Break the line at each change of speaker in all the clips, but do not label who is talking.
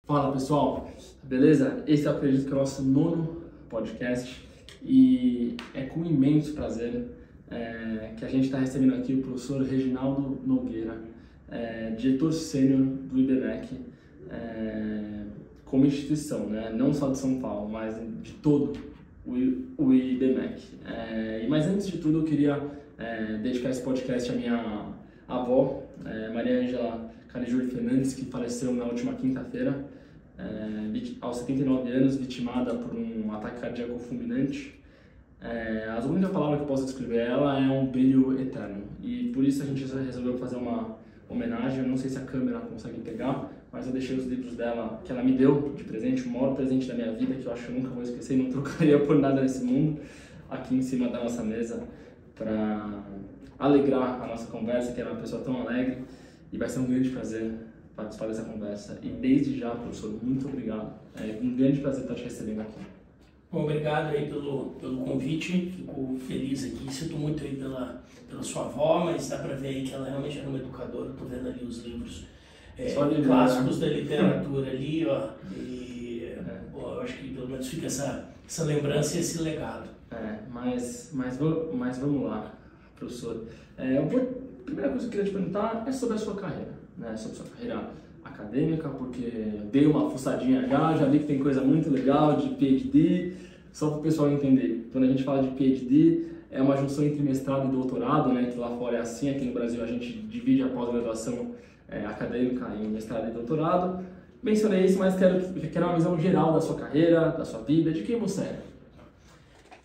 Fala pessoal, beleza? Esse eu acredito que é o nosso nono podcast e é com imenso prazer que a gente está recebendo aqui o professor Reginaldo Nogueira, diretor sênior do IBMEC, como instituição, né? Não só de São Paulo, mas de todo o IBMEC. Mas antes de tudo eu queria dedicar esse podcast à minha avó, Maria Ângela Caligiuri Fernandes, que faleceu na última quinta-feira, aos 79 anos, vitimada por um ataque cardíaco fulminante. A única palavra que eu posso descrever ela é um brilho eterno, e por isso a gente resolveu fazer uma homenagem. Eu não sei se a câmera consegue pegar, mas eu deixei os livros dela, que ela me deu de presente, o maior presente da minha vida, que eu acho que eu nunca vou esquecer e não trocaria por nada nesse mundo, aqui em cima da nossa mesa, para alegrar a nossa conversa, que era uma pessoa tão alegre, e vai ser um grande prazer participar dessa conversa. E desde já, professor, muito obrigado. É um grande prazer estar te recebendo aqui.
Bom, obrigado aí pelo convite, fico feliz aqui, sinto muito aí pela sua avó, mas dá para ver aí que ela realmente era uma educadora. Estou vendo ali os livros clássicos da literatura ali, ó, e pô, eu acho que pelo menos fica essa lembrança e esse legado.
Mas vamos lá, professor. A primeira coisa que eu queria te perguntar é sobre a sua carreira, né? Sobre a sua carreira acadêmica, porque dei uma fuçadinha já vi que tem coisa muito legal de PhD. Só para o pessoal entender, quando a gente fala de PhD, é uma junção entre mestrado e doutorado, né? Que lá fora é assim, aqui no Brasil a gente divide a pós-graduação acadêmica em mestrado e doutorado. Mencionei isso, mas quero uma visão geral da sua carreira, da sua vida, de quem você é.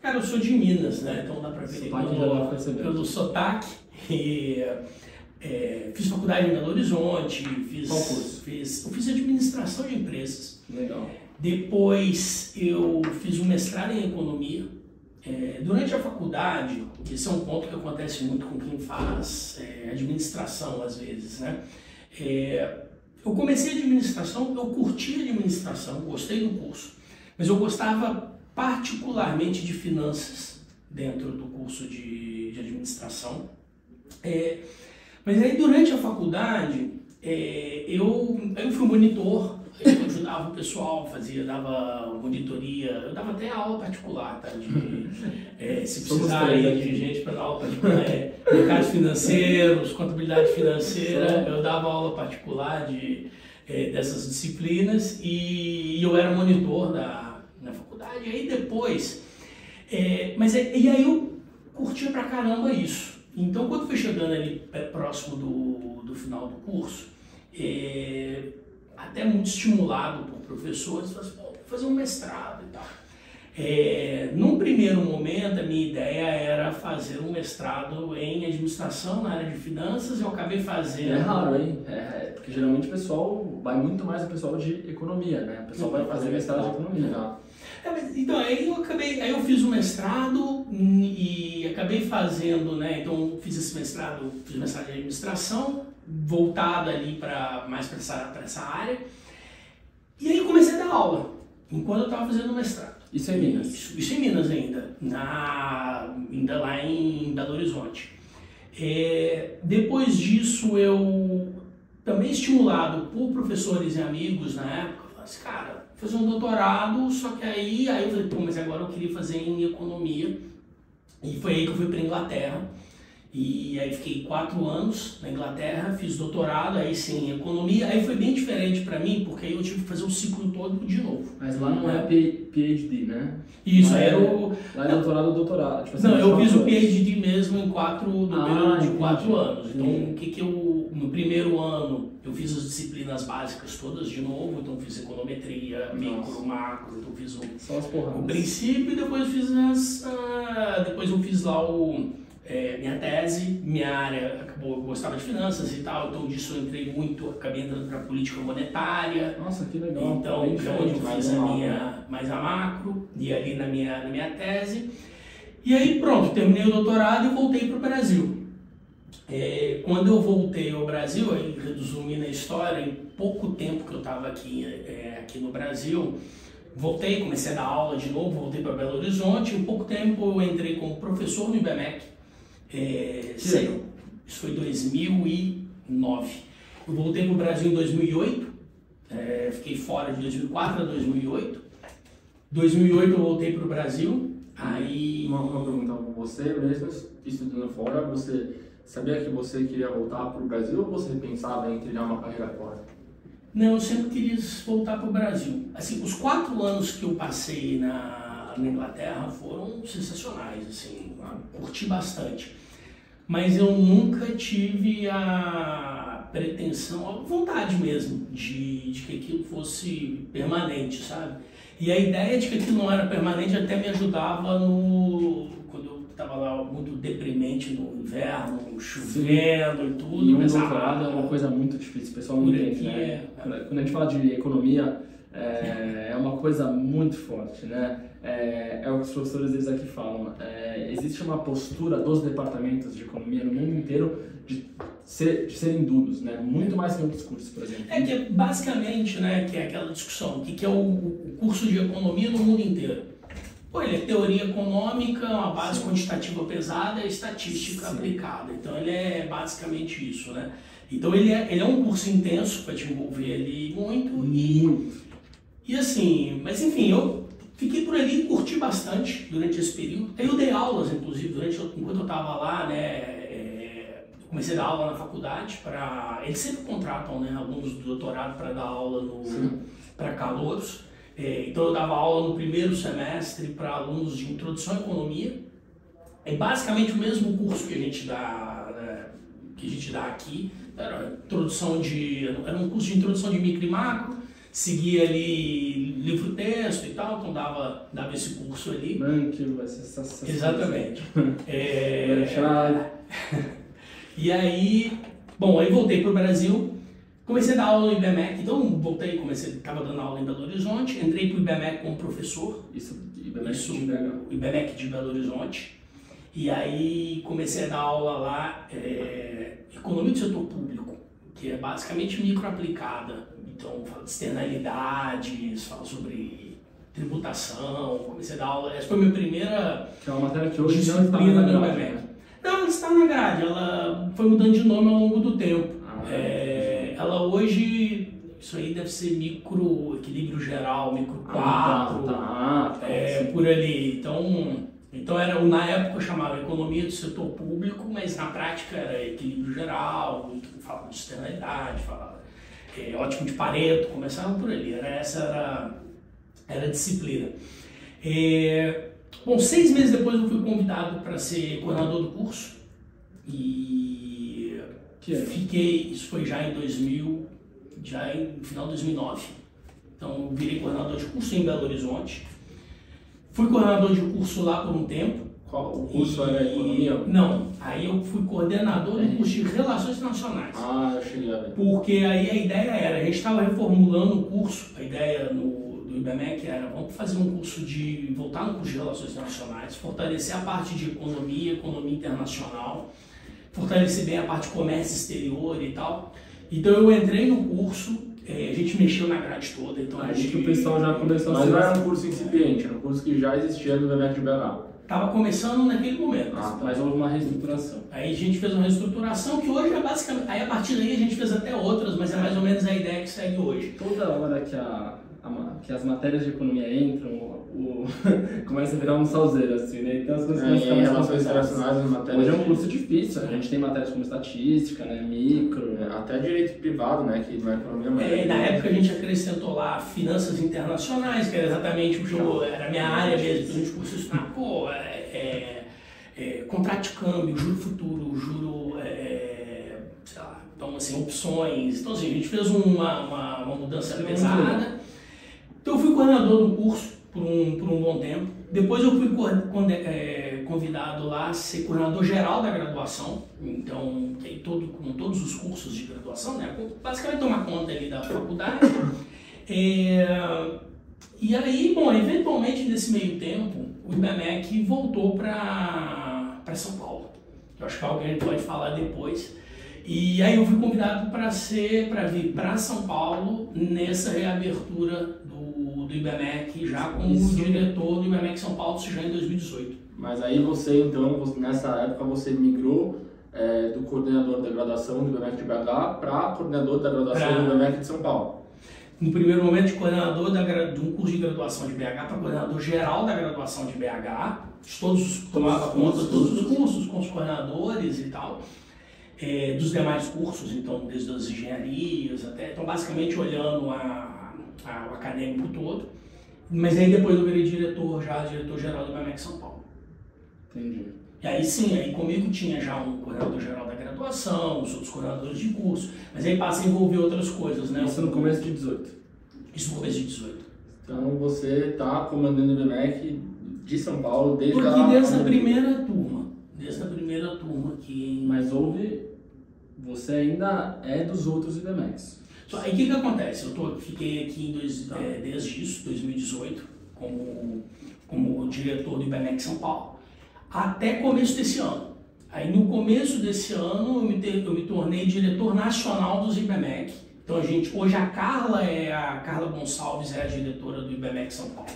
Cara, eu sou de Minas, né? Então dá para ver pelo sotaque. Fiz faculdade em Belo Horizonte,
Qual curso?
Eu fiz administração de empresas.
Legal.
Depois eu fiz um mestrado em economia. Durante a faculdade, esse é um ponto que acontece muito com quem faz administração às vezes, né? Eu comecei a administração, eu curti a administração, gostei do curso, mas eu gostava particularmente de finanças dentro do curso de administração. Mas aí durante a faculdade eu fui monitor, eu ajudava o pessoal, dava monitoria, eu dava até aula particular, tá? Se precisar aí de gente para dar aula particular, mercados financeiros, contabilidade financeira, eu dava aula particular dessas disciplinas, e eu era monitor na faculdade. E aí depois, e aí eu curtia pra caramba isso. Então, quando foi chegando ali próximo do final do curso, até muito estimulado por professores, falei assim, vou fazer um mestrado e tal. Num primeiro momento, a minha ideia era fazer um mestrado em administração na área de finanças. Eu acabei fazendo...
É raro, hein? Porque geralmente o pessoal vai muito mais o pessoal de economia, né? O pessoal vai fazer mestrado de economia.
Então, aí eu fiz o mestrado e acabei fazendo, né? Então, fiz mestrado de administração, voltado ali mais para essa área. E aí comecei a dar aula, enquanto eu estava fazendo o mestrado.
Isso é em Minas?
Isso em Minas ainda lá em Belo Horizonte. Depois disso, eu também estimulado por professores e amigos na época, falei assim, cara, fazer um doutorado, só que aí eu falei, pô, mas agora eu queria fazer em economia. E foi aí que eu fui para a Inglaterra. E aí fiquei 4 anos na Inglaterra, fiz doutorado, aí sim, em economia. Aí foi bem diferente para mim, porque aí eu tive que fazer o ciclo todo de novo.
Mas lá não é PhD, né?
Isso, lá era o...
Lá é doutorado ou doutorado? Tipo assim,
não, eu fiz o PhD mesmo em 4 anos. Então, no primeiro ano, eu fiz as disciplinas básicas todas de novo. Então, fiz econometria, micro, macro. Então, fiz o princípio, e depois depois eu fiz lá minha tese. Minha área, eu gostava de finanças e tal, então disso eu entrei muito, acabei entrando para política monetária.
Nossa, que legal.
Então, onde eu fiz mais a macro, e ali na minha tese. E aí, pronto, terminei o doutorado e voltei para o Brasil. Quando eu voltei ao Brasil, aí, resumindo a história, em pouco tempo que eu estava aqui no Brasil, voltei, comecei a dar aula de novo, voltei para Belo Horizonte. Em pouco tempo eu entrei como professor no IBMEC. Isso foi em 2009. Eu voltei para o Brasil em 2008 Fiquei fora de 2004 a 2008. 2008 eu voltei para o Brasil. Aí...
Uma pergunta, você mesmo estudando fora, você sabia que você queria voltar para o Brasil ou você pensava em trilhar uma carreira fora?
Não, eu sempre quis voltar para o Brasil. Assim, os 4 anos que eu passei na Inglaterra foram sensacionais, assim, curti bastante. Mas eu nunca tive a pretensão, a vontade mesmo, de que aquilo fosse permanente, sabe? E a ideia de que aquilo não era permanente até me ajudava quando eu estava lá muito deprimente no inverno, chovendo e tudo.
E um doutorado é uma coisa muito difícil, o pessoal não entende, né? Quando a gente fala de economia, é uma coisa muito forte, né? É o que os professores deles aqui falam. Existe uma postura dos departamentos de economia no mundo inteiro de serem duros, né? Muito mais que outros cursos, por exemplo.
Que é basicamente, né, que é aquela discussão, o que é o curso de economia no mundo inteiro? Pô, ele é teoria econômica, uma base quantitativa pesada e estatística aplicada. Então ele é basicamente isso, né? Então ele é um curso intenso para te envolver ali muito. E assim, mas enfim, eu fiquei por ali e curti bastante durante esse período. Aí eu dei aulas, inclusive, enquanto eu estava lá, né? Comecei a dar aula na faculdade, eles sempre contratam, né, alunos do doutorado para dar aula para calouros. Então eu dava aula no primeiro semestre para alunos de introdução à economia. É basicamente o mesmo curso que a gente dá, né, aqui. Era um curso de introdução de micro e macro, seguia ali livro-texto e tal, então dava esse curso ali.
Vai ser sensacional.
Exatamente. E aí, aí voltei para o Brasil, comecei a dar aula no IBMEC, então estava dando aula em Belo Horizonte, entrei para o IBMEC como professor. O IBMEC de Belo Horizonte. E aí comecei a dar aula lá, economia do setor público, que é basicamente microaplicada. Então fala de externalidades, fala sobre tributação, comecei a dar aula, essa foi a minha primeira
que é uma matéria que hoje
disciplina no IBMEC. Não, ela está na grade, ela foi mudando de nome ao longo do tempo. Ela hoje, isso aí deve ser micro, equilíbrio geral, micro 4, por ali. Então na época eu chamava economia do setor público, mas na prática era equilíbrio geral, falava de externalidade, falava ótimo de Pareto, começava por ali, essa era a disciplina. 6 meses depois eu fui convidado para ser coordenador do curso e fiquei, isso foi já em final de 2009. Então eu virei coordenador de curso em Belo Horizonte. Fui coordenador de curso lá por um tempo.
Qual o curso era economia?
Não, aí eu fui coordenador do curso de Relações Internacionais.
Eu cheguei a ver.
Porque aí a ideia era, a gente estava reformulando o curso, a ideia do IBMEC era, vamos fazer um curso voltar no curso de Relações Internacionais, fortalecer a parte de economia internacional, fortalecer bem a parte de comércio exterior e tal. Então eu entrei no curso, a gente mexeu na grade toda. Então
acho que o pessoal já começou a ser. Mas não era um curso incipiente, era um curso que já existia no IBMEC de BH.
Estava começando naquele momento.
Mas houve uma reestruturação.
Aí a gente fez uma reestruturação que hoje é basicamente... Aí a partir daí a gente fez até outras, mas é mais ou menos a ideia que segue hoje.
Toda hora que as matérias de economia entram, começa a virar um salseiro, assim, né? Então as coisas começam a ficar mais internacionais, as matérias. Hoje é um curso difícil, a gente tem matérias como estatística, né? Micro, até direito privado, né? Que não é economia, mas...
Na época a gente acrescentou lá finanças internacionais, que era exatamente o que era a minha área mesmo, a gente começou a estudar, contrato de câmbio, juro futuro, juro, sei lá, então assim, opções. Então assim, a gente fez uma mudança pesada. Então eu fui coordenador do curso por um bom tempo. Depois eu fui convidado lá a ser coordenador geral da graduação. Então, com todos os cursos de graduação, né? Basicamente tomar conta ali da faculdade. E aí, eventualmente nesse meio tempo, o IBMEC voltou para São Paulo. Eu acho que é algo que a gente pode falar depois. E aí eu fui convidado para vir para São Paulo nessa reabertura do IBMEC, já como diretor do IBMEC São Paulo, já em 2018.
Mas aí você, então, nessa época, você migrou do coordenador da graduação do IBMEC de BH para coordenador da graduação do IBMEC de São Paulo?
no primeiro momento, de coordenador de um curso de graduação de BH para coordenador geral da graduação de BH, tomava conta de todos os cursos, com os coordenadores e tal, dos demais cursos, então, desde as engenharias até, então, basicamente olhando o acadêmico todo, mas aí depois eu virei diretor-geral do IBMEC São Paulo.
Entendi.
E aí sim, aí comigo tinha já um coordenador geral da graduação, os outros coordenadores de curso, mas aí passa a envolver outras coisas, né?
Isso no começo de 18?
Isso no começo de 18.
Então você está comandando o IBMEC de São Paulo desde
desde a primeira turma que...
Mas você ainda é dos outros IBMECs.
Aí o que acontece? Fiquei aqui desde isso, 2018, como diretor do IBMEC São Paulo, até começo desse ano. Aí no começo desse ano eu me tornei diretor nacional dos IBMEC. Então hoje a Carla Gonçalves é a diretora do IBMEC São Paulo.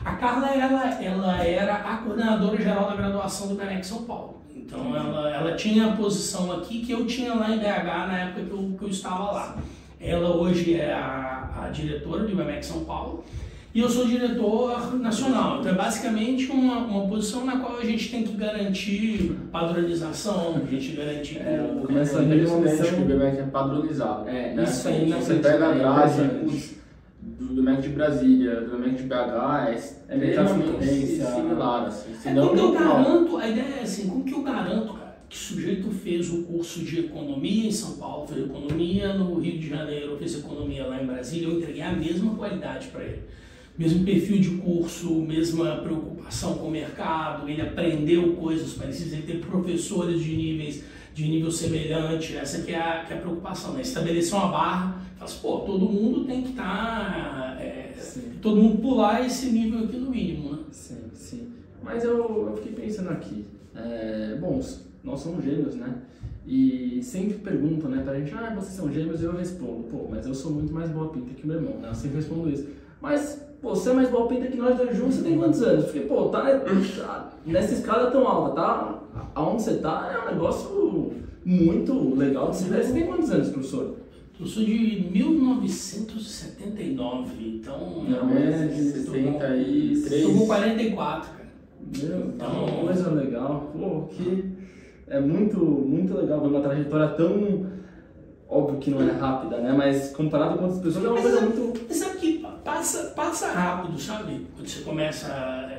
A Carla ela era a coordenadora geral da graduação do IBMEC São Paulo. Então ela tinha a posição aqui que eu tinha lá em BH na época que eu estava lá. Ela hoje é a diretora do IBMEC São Paulo e eu sou diretor nacional. Então é basicamente uma posição na qual a gente tem que garantir padronização, a gente garantir...
Começa a ver uma missão que o IBMEC é padronizado. Né?
Isso aí.
Você pega a grade do IBMEC de Brasília, do IBMEC de BH, é extremamente similar. Assim.
Como que eu garanto, a ideia é assim, como que eu garanto, cara, que o sujeito fez o curso de economia em São Paulo, fez economia no Rio de Janeiro, fez economia lá em Brasília, eu entreguei a mesma qualidade para ele. Mesmo perfil de curso, mesma preocupação com o mercado, ele aprendeu coisas parecidas, ele teve professores de nível semelhante, essa que é a preocupação, né? Estabelecer uma barra, fala assim, todo mundo tem que estar, todo mundo pular esse nível aqui no mínimo, né?
Sim. Mas eu fiquei pensando aqui, bom, nós somos gêmeos, né? E sempre perguntam, né, pra gente, vocês são gêmeos, e eu respondo, mas eu sou muito mais boa pinta que o meu irmão, né? Eu sempre respondo isso. Mas, você é mais boa pinta que nós dois juntos, você tem quantos anos? Porque, tá nessa escala tão alta, tá? Aonde você tá é um negócio muito legal de se ver. Você tem quantos anos, professor?
Eu sou de 1979, então...
Não, é de 63.
Estou com 44, cara.
Então, uma coisa legal. Que é muito legal ver uma trajetória tão... Óbvio que não é rápida, né? Mas comparado com outras pessoas é uma coisa muito...
Mas sabe que passa rápido, sabe? Quando você começa a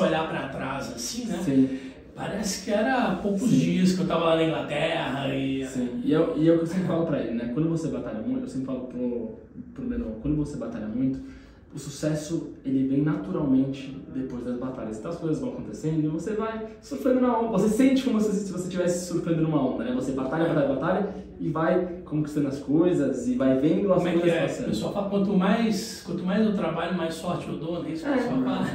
olhar para trás assim, né?
Sim.
Parece que era poucos dias que eu estava lá na Inglaterra e...
Sim, e é o que eu sempre falo pra ele, né? Quando você batalha muito, eu sempre falo pro menor, quando você batalha muito, o sucesso, ele vem naturalmente depois das batalhas. Então as coisas vão acontecendo e você vai surfando na onda. Você sente como se você estivesse surfando numa onda, né? Você batalha e vai conquistando as coisas e vai vendo as coisas passando.
O pessoal fala, quanto mais eu trabalho, mais sorte eu dou, né? Isso que o pessoal fala.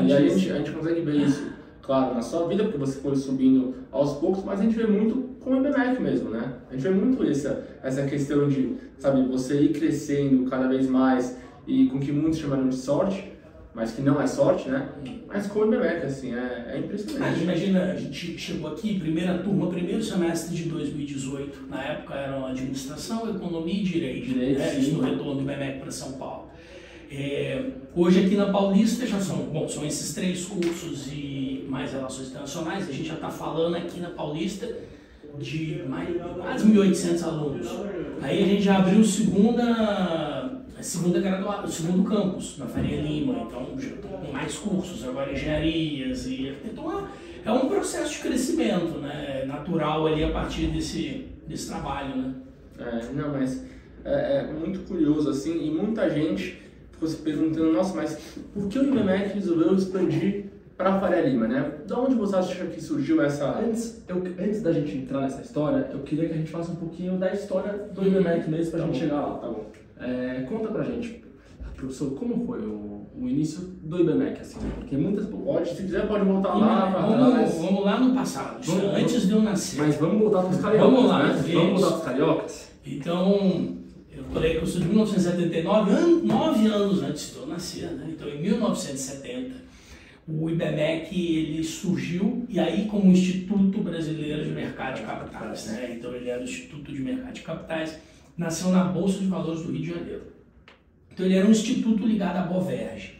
E a gente consegue ver isso, claro, na sua vida, porque você foi subindo aos poucos, mas a gente vê muito com o IBMEC mesmo, né? A gente vê muito essa questão de, sabe, você ir crescendo cada vez mais e com que muitos chamaram de sorte, mas que não é sorte, né? Mas com o IBMEC, assim, é impressionante.
Imagina, a gente chegou aqui, primeiro semestre de 2018, na época eram administração, economia e direito, né? Isso no retorno do IBMEC para São Paulo. Hoje aqui na Paulista já são esses 3 cursos e mais relações internacionais, a gente já está falando aqui na Paulista de quase 1.800 alunos. Aí a gente já abriu o segundo campus, na Faria Lima, então já tem mais cursos, agora engenharias, então é um processo de crescimento, né, natural ali a partir desse trabalho, né.
Mas é muito curioso, assim, e muita gente ficou se perguntando, nossa, mas por que o IBMEC resolveu expandir para a Faria Lima, né? De onde você acha que surgiu essa... Antes da gente entrar nessa história, eu queria que a gente faça um pouquinho da história do IBMEC mesmo, para a gente chegar lá. Tá bom. Conta pra gente, professor, como foi o início do IBMEC, assim, porque muitas... se quiser pode voltar lá.
Vamos lá no passado, antes de eu nascer.
Mas vamos voltar para os cariocas,
vamos lá,
né? Vamos voltar para os cariocas?
Então, eu falei que eu sou de 1979, 9 anos antes de eu nascer, né? Então, em 1970, o IBMEC ele surgiu, e aí como Instituto Brasileiro de Mercado de Capitais, né? Então, ele era o Instituto de Mercado de Capitais. nasceu na Bolsa de Valores do Rio de Janeiro. Então ele era um instituto ligado à Boverge.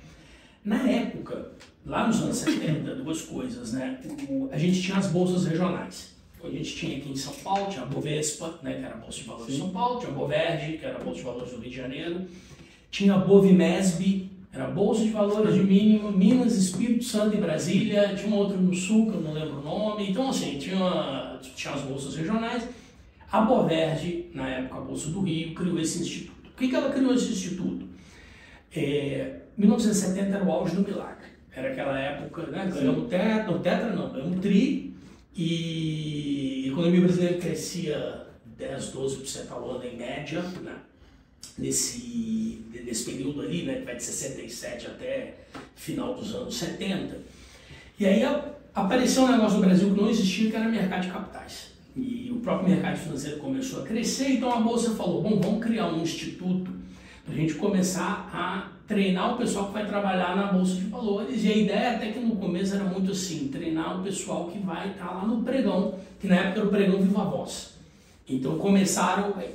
Na época, lá nos anos 70, duas coisas, né? A gente tinha as bolsas regionais. A gente tinha aqui em São Paulo, tinha a Bovespa, né, que era a Bolsa de Valores de São Paulo, tinha a Boverge, que era a Bolsa de Valores do Rio de Janeiro, tinha a Bovimesb, era a Bolsa de Valores de Minas, Espírito Santo e Brasília, tinha uma outra no Sul, que eu não lembro o nome. Então, assim, tinha as bolsas regionais. A Boverge, na época a Bolsa do Rio, criou esse instituto. Por que ela criou esse instituto? 1970 era o auge do milagre. Era aquela época, né? Ganhamos ganhamos tri, e a economia brasileira crescia 10, 12% ao ano em média, né? Nesse período ali, né, que vai de 67 até final dos anos 70. E aí apareceu um negócio no Brasil que não existia, que era mercado de capitais. E o próprio mercado financeiro começou a crescer, então a Bolsa falou, bom, vamos criar um instituto para a gente começar a treinar o pessoal que vai trabalhar na Bolsa de Valores. E a ideia até que no começo era muito assim, treinar o pessoal que vai estar lá no pregão, que na época era o pregão Viva Voz. Então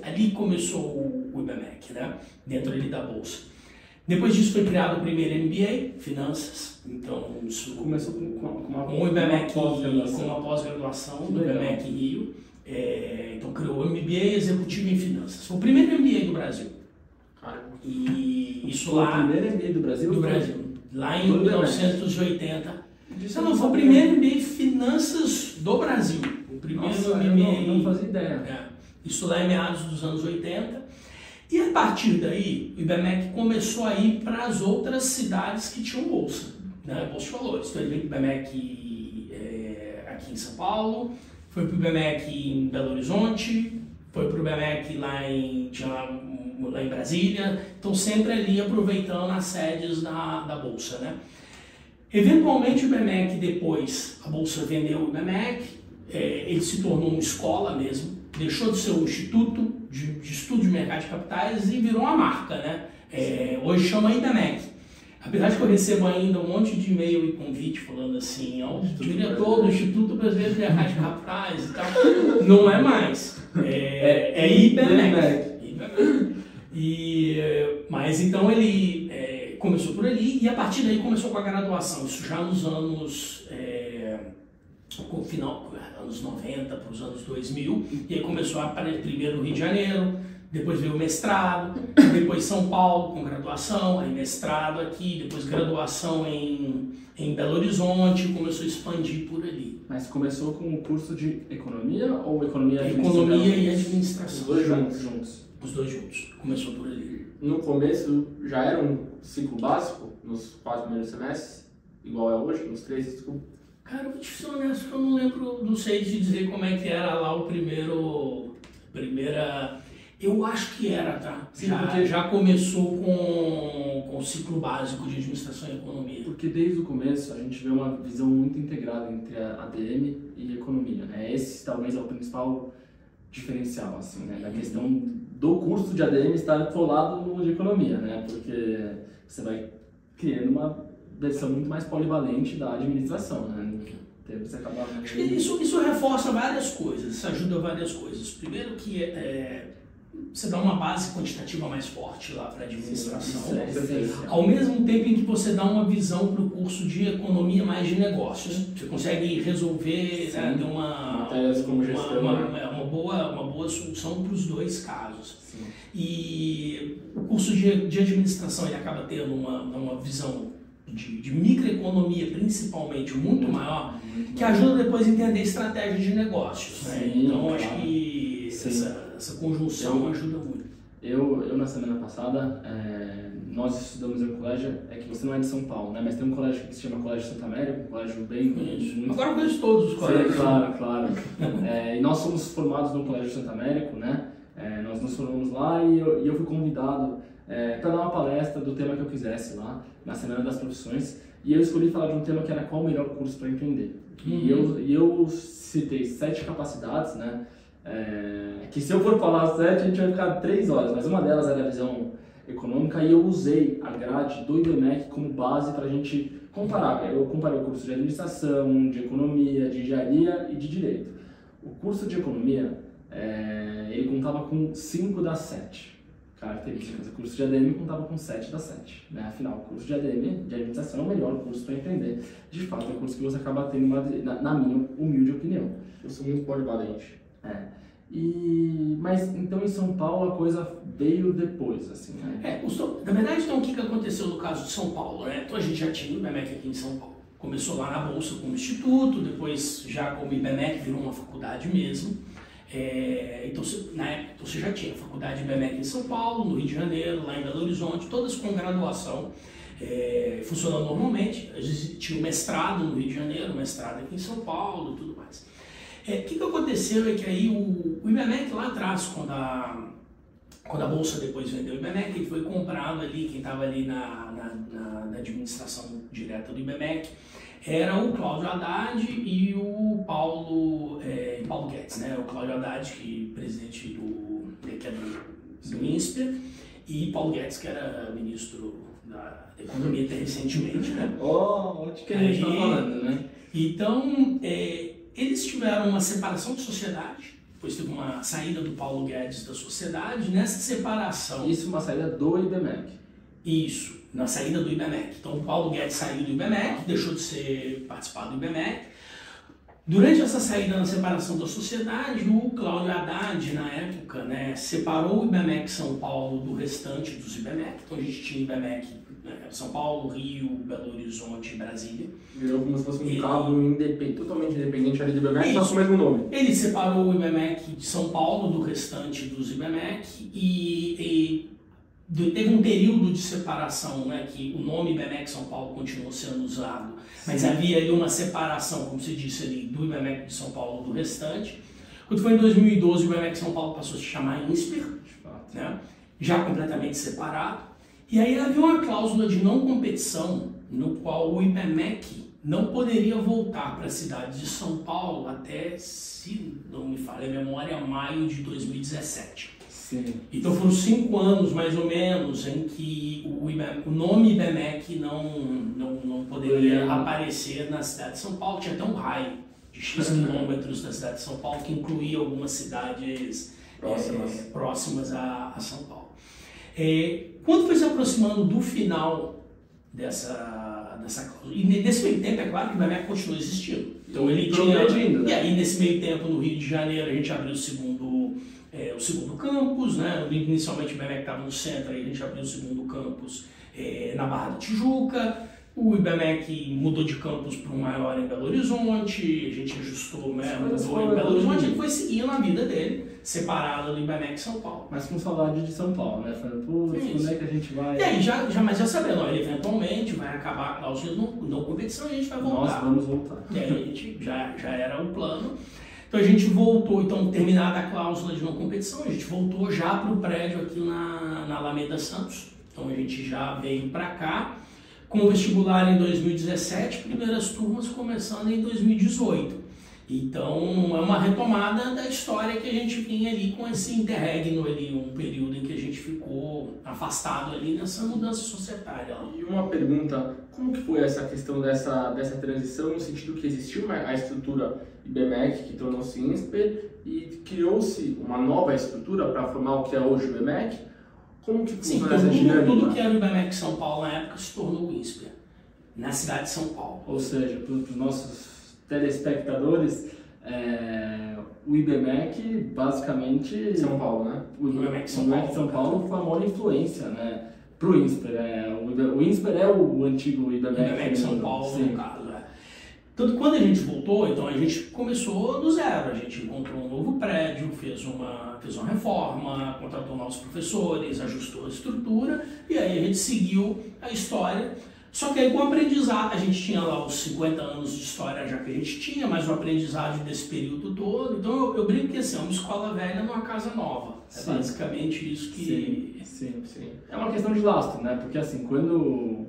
ali começou o IBMEC, né? Dentro ali da Bolsa. Depois disso foi criado o primeiro MBA, Finanças. Então isso
Começou com
o IBMEC, com uma pós-graduação do IBMEC Rio. Então criou o MBA Executivo em Finanças. Foi o primeiro MBA do Brasil. E isso lá...
O primeiro MBA do Brasil?
Do Brasil. Lá em 1980. Não, foi o primeiro MBA Finanças do Brasil. O primeiro MBA...
Não fazia ideia.
Isso lá em meados dos anos 80. E a partir daí, o IBMEC começou a ir para as outras cidades que tinham bolsa, né? Bolsa de Valores. Então ele veio para o IBMEC aqui em São Paulo, foi para o IBMEC em Belo Horizonte, foi para o IBMEC lá em Brasília. Então sempre ali aproveitando as sedes da Bolsa, né? Eventualmente o IBMEC depois, a Bolsa vendeu o IBMEC, ele se tornou uma escola mesmo, deixou de ser um instituto de estudo de mercado de capitais e virou uma marca, né? Hoje chama IBMEC. Apesar de que eu recebo ainda um monte de e-mail e convite falando assim, o diretor do Instituto Brasileiro de Mercado de Capitais e tal, não é mais. É IBMEC. Mas então ele começou por ali e a partir daí começou com a graduação, isso já nos anos... com o final, anos 90 para os anos 2000, e aí começou a aparecer primeiro no Rio de Janeiro, depois veio o mestrado, depois São Paulo com graduação, aí mestrado aqui, depois graduação em Belo Horizonte, começou a expandir por ali.
Mas começou com o curso de economia ou economia e administração?
Economia e administração.
Os dois juntos?
Os dois juntos, começou por ali.
No começo já era um ciclo básico, nos 4 primeiros semestres, igual é hoje, nos 3, desculpa?
Cara, eu vou te ser honesto que eu não lembro, não sei te dizer como é que era lá o primeira... Eu acho que era, tá?
Sim,
já começou com o ciclo básico de administração e economia.
Porque desde o começo a gente vê uma visão muito integrada entre a ADM e a economia, né? Esse talvez é o principal diferencial, assim, né? Da questão do curso de ADM estar colado no de economia, né? Porque você vai criando uma versão muito mais polivalente da administração, né? Você acaba...
Acho que isso reforça várias coisas, isso ajuda várias coisas. Primeiro que você dá uma base quantitativa mais forte lá para a administração, ao mesmo tempo em que você dá uma visão para o curso de economia mais de negócios. Você consegue resolver, né, uma boa solução para os dois casos.
Sim.
E o curso de administração ele acaba tendo uma visão de microeconomia, principalmente, muito maior, que ajuda depois a entender estratégia de negócios. Né?
Sim,
então,
claro.
acho que essa conjunção ajuda muito.
Eu na semana passada, nós estudamos em um colégio, que você não é de São Paulo, né? Mas tem um colégio que se chama Colégio Santa América, um colégio bem... Muito...
Agora eu conheço todos os colégios.
Sim, claro. E nós somos formados no Colégio Santa América, né? Nós nos formamos lá e eu fui convidado para dar uma palestra do tema que eu quisesse lá, na Semana das Profissões, e eu escolhi falar de um tema que era qual o melhor curso para empreender. E eu citei 7 capacidades, né? Que se eu for falar 7, a gente vai ficar 3 horas, mas uma delas era a visão econômica e eu usei a grade do IBMEC como base para a gente comparar. Eu comparei o curso de administração, de economia, de engenharia e de direito. O curso de economia ele contava com 5 das 7 características. O curso de ADM contava com 7 das 7. Né? Afinal, o curso de ADM, de administração, é o melhor curso para empreender. De fato, é o curso que você acaba tendo, na minha humilde opinião.
Eu sou muito polivalente.
Mas então em São Paulo a coisa veio depois, assim, né?
Na verdade, então, o que aconteceu no caso de São Paulo, né? Então a gente já tinha o IBMEC aqui em São Paulo. Começou lá na Bolsa como instituto, depois já como IBMEC virou uma faculdade mesmo. Então você já tinha a faculdade IBMEC em São Paulo, no Rio de Janeiro, lá em Belo Horizonte, todas com graduação, funcionando normalmente. A gente tinha o mestrado no Rio de Janeiro, mestrado aqui em São Paulo e tudo mais. O que aconteceu é que aí o IBMEC lá atrás, quando a Bolsa depois vendeu o IBMEC, ele foi comprado ali, quem estava ali na administração direta do IBMEC, era o Cláudio Haddad e o Paulo Guedes, né? O Cláudio Haddad, que é presidente do INSPER, e Paulo Guedes, que era ministro da Economia até recentemente, né?
Onde que a gente está falando, né?
Então, eles tiveram uma separação de sociedade, depois teve uma saída do Paulo Guedes da sociedade. Nessa separação...
Isso, uma saída do IBMEC.
Isso, na saída do IBMEC. Então o Paulo Guedes saiu do IBMEC, deixou de participar do IBMEC. Durante essa saída na separação da sociedade, o Cláudio Haddad, na época, né, separou o IBMEC São Paulo do restante dos IBMEC. Então a gente tinha IBMEC São Paulo, Rio, Belo Horizonte e Brasília.
Virou como se fosse um cabo totalmente independente ali do IBMEC, só com o mesmo nome.
Ele separou o IBMEC de São Paulo do restante dos IBMEC e teve um período de separação, né, que o nome IBMEC São Paulo continuou sendo usado, mas havia ali uma separação, como se disse ali, do IBMEC de São Paulo do restante. Quando foi em 2012, o IBMEC São Paulo passou a se chamar INSPER, né, já completamente separado. E aí havia uma cláusula de não competição, no qual o IBMEC não poderia voltar para a cidade de São Paulo até, se não me falha a memória, maio de 2017.
Sim.
Então foram 5 anos, mais ou menos, em que o nome IBMEC não poderia aparecer na cidade de São Paulo. Tinha até um raio de X quilômetros da cidade de São Paulo, que incluía algumas cidades próximas a São Paulo. Quando foi se aproximando do final dessa cláusula, e nesse meio tempo, é claro que o IBMEC continuou existindo. Então ele tinha... E aí, nesse meio tempo, no Rio de Janeiro, a gente abriu o segundo campus, né? Inicialmente o IBMEC estava no centro, aí a gente abriu o segundo campus na Barra da Tijuca. O IBMEC mudou de campus para um maior em Belo Horizonte, a gente ajustou, né? Mudou em Belo Horizonte, ele foi seguindo a vida dele, separado do IBMEC São Paulo.
Mas com saudade de São Paulo, né? Falando, putz, quando é que a gente vai...
E aí, mas já sabendo, ó, ele eventualmente vai acabar a cláusula de não competição e a gente vai voltar.
Nós vamos voltar.
E aí a gente já era o plano. Então a gente voltou, terminada a cláusula de não competição, a gente voltou já para o prédio aqui na Alameda Santos. Então a gente já veio para cá, com o vestibular em 2017, primeiras turmas começando em 2018. Então é uma retomada da história que a gente vinha ali com esse interregno ali, um período em que a gente ficou afastado ali nessa mudança societária.
E uma pergunta, como que foi essa questão dessa transição, no sentido que existiu a estrutura IBMEC, que tornou-se INSPER, e criou-se uma nova estrutura para formar o que é hoje o IBMEC? Como que funciona essa dinâmica?
Tudo que era o IBMEC São Paulo na época se tornou o INSPER, na cidade de São Paulo.
Ou seja, para os nossos telespectadores, o IBMEC basicamente...
São Paulo, né?
O IBMEC São Paulo foi a maior influência, né, para o INSPER. O INSPER é o antigo IBMEC
São Paulo, no caso. Tanto quando a gente voltou, então a gente começou do zero. A gente encontrou um novo prédio, fez uma reforma, contratou novos professores, ajustou a estrutura e aí a gente seguiu a história. Só que aí com o aprendizado, a gente tinha lá os 50 anos de história já que a gente tinha, mas o aprendizado desse período todo. Então eu brinco que assim, é uma escola velha numa casa nova. É basicamente isso que...
Sim. É uma questão de lastro, né? Porque assim, quando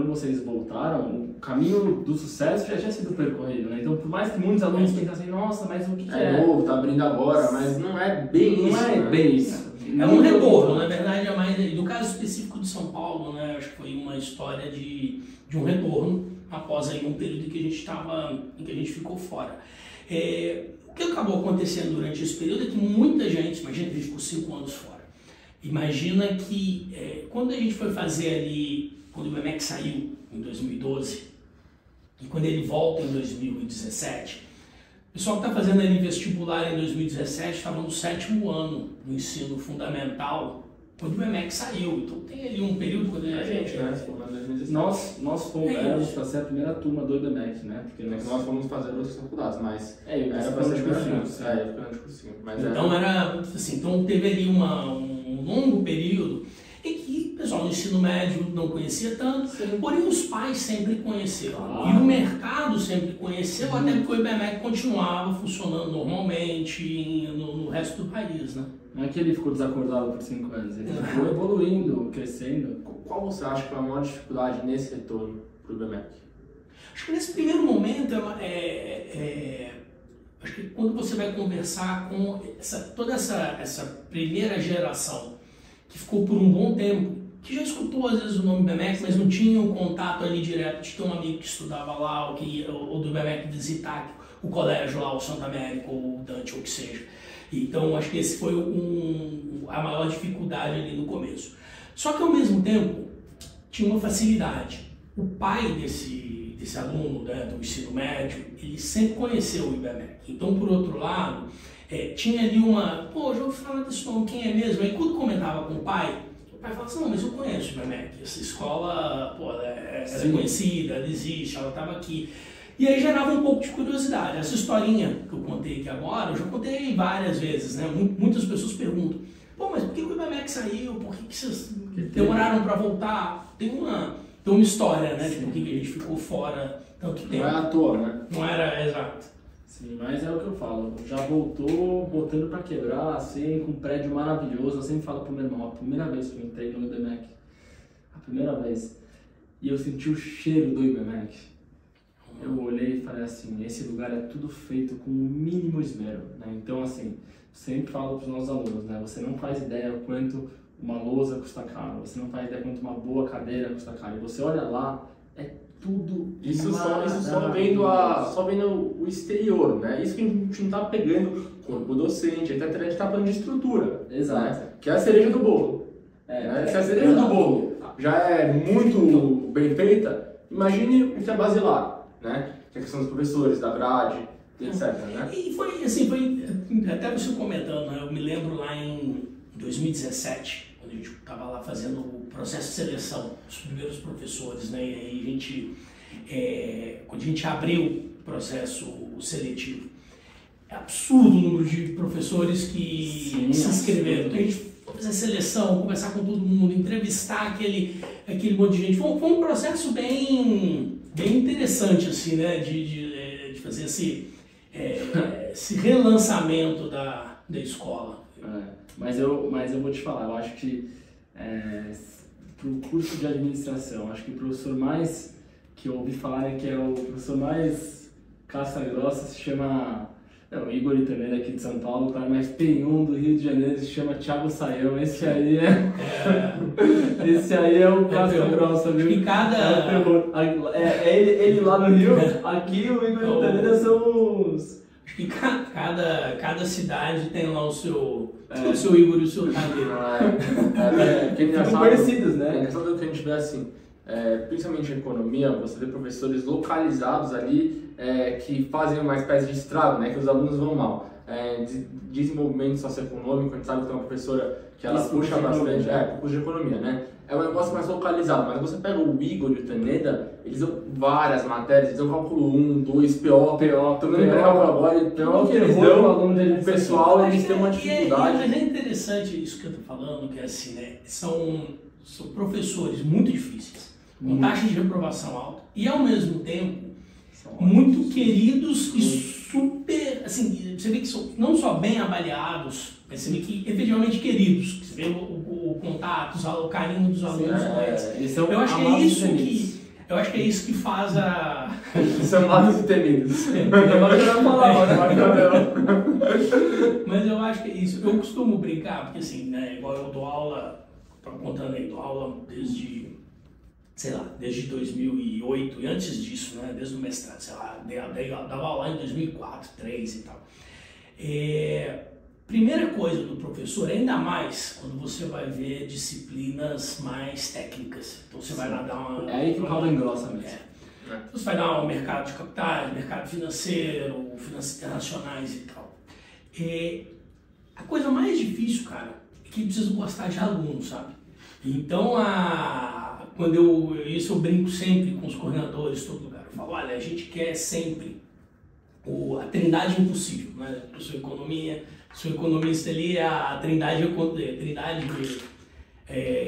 vocês voltaram, o caminho do sucesso já tinha sido percorrido, né? Então, por mais que muitos alunos pensassem, nossa, mas o que é?
Novo, tá abrindo agora, mas não é bem isso.
Não é bem isso.
É um retorno, na verdade, é mais... No caso específico de São Paulo, né? Acho que foi uma história de um retorno após aí um período em que a gente ficou fora. O que acabou acontecendo durante esse período é que muita gente, imagina que a gente ficou 5 anos fora, imagina que quando a gente foi fazer ali, quando o IBMEC saiu em 2012, e quando ele volta em 2017, o pessoal que está fazendo ali vestibular em 2017 estava no 7º ano do ensino fundamental, quando o IBMEC saiu. Então tem ali um período quando a gente...
Nós fomos para ser a primeira turma do IBMEC, né? Porque
nós fomos fazer outras faculdades, mas
era para ser a primeira turma.
de cursinho.
Então era assim, então teve ali um longo período em que o pessoal no ensino médio não conhecia tanto, porém os pais sempre conheceram. E o mercado sempre conheceu, até porque o IBMEC continuava funcionando normalmente no resto do país, né?
Não é que ele ficou desacordado por 5 anos, ele ficou evoluindo, crescendo.
Qual você acha que foi a maior dificuldade nesse retorno para o IBMEC?
Acho que nesse primeiro momento, acho que quando você vai conversar com toda essa primeira geração, que ficou por um bom tempo, que já escutou às vezes o nome IBMEC, mas não tinha um contato ali direto de ter um amigo que estudava lá, ou do IBMEC visitar o colégio lá, o Santa América, ou o Dante, ou o que seja. Então, acho que esse foi a maior dificuldade ali no começo. Só que, ao mesmo tempo, tinha uma facilidade. O pai desse aluno, né, do ensino médio, ele sempre conheceu o IBMEC. Então, por outro lado, tinha ali já ouvi falar desse nome, quem é mesmo? Aí, quando comentava com o pai falava assim, não, mas eu conheço o IBMEC. Essa escola, ela é conhecida, ela existe, ela estava aqui. E aí gerava um pouco de curiosidade. Essa historinha que eu contei aqui agora, eu já contei várias vezes, né? Muitas pessoas perguntam, mas por que o IBMEC saiu? Por que vocês demoraram para voltar? Tem uma história, né? De por que a gente ficou fora tanto tempo.
Não é à toa, né?
Não era, exato.
Sim, mas é o que eu falo, já voltou botando para quebrar, assim, com um prédio maravilhoso. Eu sempre falo pro meu irmão, a primeira vez que eu entrei no IBMEC, a primeira vez, e eu senti o cheiro do IBMEC. Eu olhei e falei assim, esse lugar é tudo feito com o mínimo esmero, né? Então, assim, sempre falo para os nossos alunos, né? Você não faz ideia quanto uma lousa custa caro, você não faz ideia quanto uma boa cadeira custa caro. E você olha lá, é tudo
isso só vendo o exterior, né? Isso que a gente não tá pegando corpo docente, até a gente tá falando de estrutura.
Exato.
Né? Que é a cereja do bolo. Né? Se a cereja do bolo já é muito bem feita, imagine o que é basilar. Né? Que é a questão dos professores, da grade, etc. Né?
E foi assim, até você comentando, né? Eu me lembro lá em 2017, quando a gente estava lá fazendo o processo de seleção dos primeiros professores, né? E aí quando a gente abriu o processo seletivo, é absurdo o número de professores que se inscreveram. Então a gente foi fazer a seleção, conversar com todo mundo, entrevistar aquele monte de gente. Foi um processo bem interessante, assim, né, de fazer esse relançamento da escola.
Mas eu vou te falar, eu acho que para o curso de administração, acho que o professor mais que eu ouvi falar que é o professor mais casca-grossa se chama... o Igor Itaneda aqui de São Paulo, o cara mais penhum do Rio de Janeiro se chama Thiago Saião. Esse aí é o casca grossa, viu?
E
ele lá no Rio, aqui o Igor Itaneda são os...
Acho que cada cidade tem lá o seu Igor e o seu Tadeiro.
Ficam parecidos, né?
É engraçado que a gente vê assim, principalmente em economia, você vê professores localizados ali que fazem uma espécie de estrago, né, que os alunos vão mal. Desenvolvimento socioeconômico, a gente sabe que tem uma professora que ela puxa bastante, curso de economia, né? É um negócio mais localizado, mas você pega o Igor e o Taneda, eles dão várias matérias, eles dão cálculo 1, 2, PO, tô dando cálculo agora, e tudo que eles dão, o pessoal, eles têm uma dificuldade.
Mas é interessante isso que eu tô falando, que é assim, né, são professores muito difíceis, com taxa de reprovação alta, e ao mesmo tempo, muito queridos e super, assim, você vê que são não só bem avaliados, mas você vê que efetivamente queridos, você vê o contato, o carinho dos alunos com eles. Eu acho que é isso que faz a...
São amados e temidos.
Mas eu acho que é isso. Eu costumo brincar, porque assim, né, igual eu dou aula, contando aí, dou aula desde 2008, e antes disso, né, desde o mestrado, dava aula em 2004, 2003 e tal. Primeira coisa do professor, ainda mais quando você vai ver disciplinas mais técnicas. Então você vai lá dar uma...
É aí que o caldo engrossa mesmo.
Você vai dar um mercado de capitais, mercado financeiro, finanças internacionais e tal. A coisa mais difícil, cara, é que precisa gostar de aluno, sabe? Então, isso eu brinco sempre com os coordenadores, todo lugar. Eu falo, olha, a gente quer sempre a trindade impossível, né? Eu sou sou economista ali, a trindade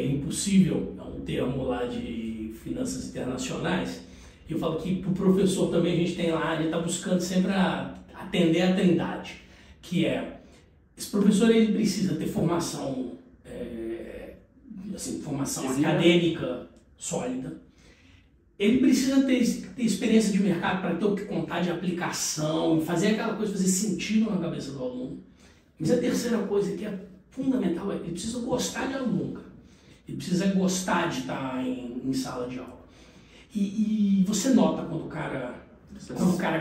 impossível, é um termo lá de finanças internacionais. E eu falo que para o professor também a gente tem lá, a gente está buscando sempre atender a trindade, que esse professor ele precisa ter formação, formação acadêmica sólida. Ele precisa ter experiência de mercado para ter o que contar de aplicação, fazer aquela coisa fazer sentido na cabeça do aluno. Mas a terceira coisa que é fundamental ele precisa gostar de aluno, cara. Ele precisa gostar de estar em sala de aula. E você nota quando o cara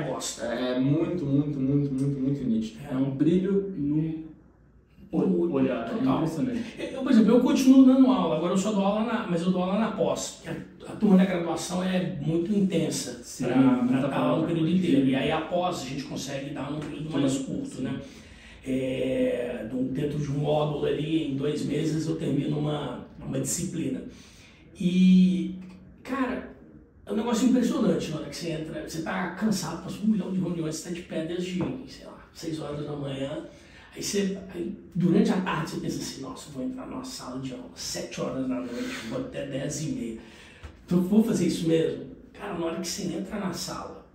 gosta.
É muito nítido.
É um brilho no olhar, é impressionante.
Por exemplo, eu continuo dando aula, agora eu só dou aula mas eu dou aula na pós. A turma da graduação é muito intensa para estar lá no período inteiro. E aí a pós a gente consegue dar num período mais curto, né? Dentro de um módulo ali, em 2 meses eu termino uma disciplina. E, cara, é um negócio impressionante na hora que você entra, você tá cansado, passou 1 milhão de reuniões, você tá de pé desde, sei lá, 6 horas da manhã. Aí durante a tarde você pensa assim, nossa, vou entrar numa sala de aula 7 horas da noite, vou até 10h30. Então vou fazer isso mesmo? Cara, na hora que você entra na sala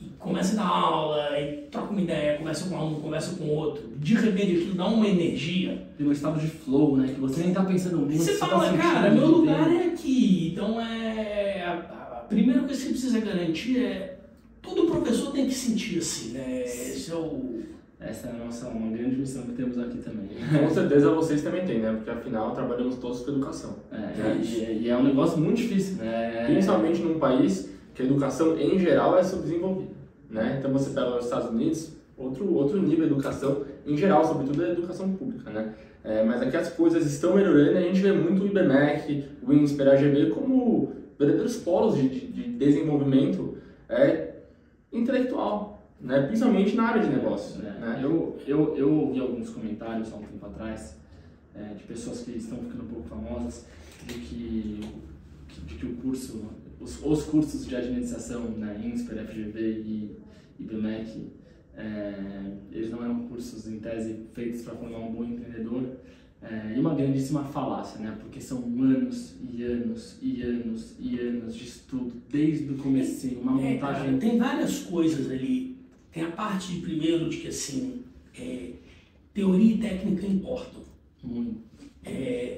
e começa a dar aula, e troca uma ideia, conversa com um, conversa com outro, de repente aquilo dá uma energia.
Tem um estado de flow, né? Que você nem tá pensando muito.
Você fala, cara, meu lugar é aqui. Então a primeira coisa que você precisa garantir todo professor tem que sentir assim, né?
Essa é uma grande missão que temos aqui também.
Com certeza vocês também têm, né? Porque afinal trabalhamos todos com educação.
E é um negócio muito difícil, né?
Principalmente num país que a educação em geral é subdesenvolvida, né? Então você pega os Estados Unidos, outro nível de educação em geral, sobretudo a educação pública, né? Mas aqui as coisas estão melhorando e a gente vê muito o IBMEC, o INSPER, a AGV como verdadeiros polos de desenvolvimento intelectual. Né? Principalmente na área de negócios. Né?
Eu ouvi alguns comentários há um tempo atrás de pessoas que estão ficando um pouco famosas de que o curso, os cursos de administração, né, INSPER, FGV e IBMEC, eles não eram cursos em tese feitos para formar um bom empreendedor. E uma grandíssima falácia, né? Porque são anos e anos e anos e anos de estudo, desde o comecinho, uma montagem...
Tem várias coisas ali. Tem a parte de primeiro de que assim, teoria e técnica importam.
Muito.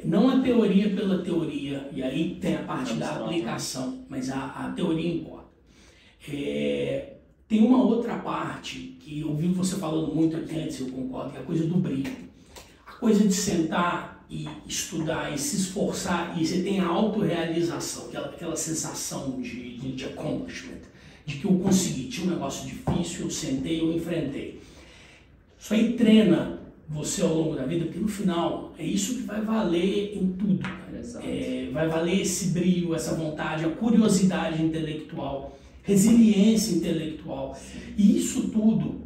Não a teoria pela teoria, e aí tem a parte da aplicação, mas a teoria importa. Tem uma outra parte que eu ouvi você falando muito aqui antes, eu concordo, que é a coisa do brilho. A coisa de sentar e estudar e se esforçar, e você tem a autorrealização, aquela sensação de accomplishment. De que eu consegui, tinha um negócio difícil, eu sentei, eu enfrentei. Isso aí treina você ao longo da vida, porque no final é isso que vai valer em tudo. Vai valer esse brilho, essa vontade, a curiosidade intelectual, resiliência intelectual. E isso tudo,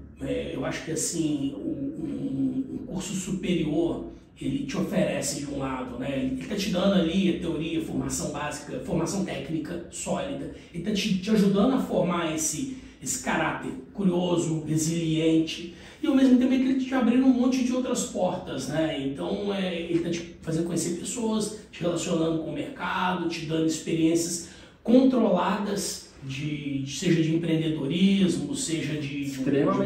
eu acho que assim, um curso superior, ele te oferece de um lado, né? Ele está te dando ali a teoria, formação básica, formação técnica sólida. Ele está te ajudando a formar esse caráter curioso, resiliente. E ao mesmo tempo ele te abrindo um monte de outras portas, né? Então ele está te fazendo conhecer pessoas, te relacionando com o mercado, te dando experiências controladas, seja de empreendedorismo, seja de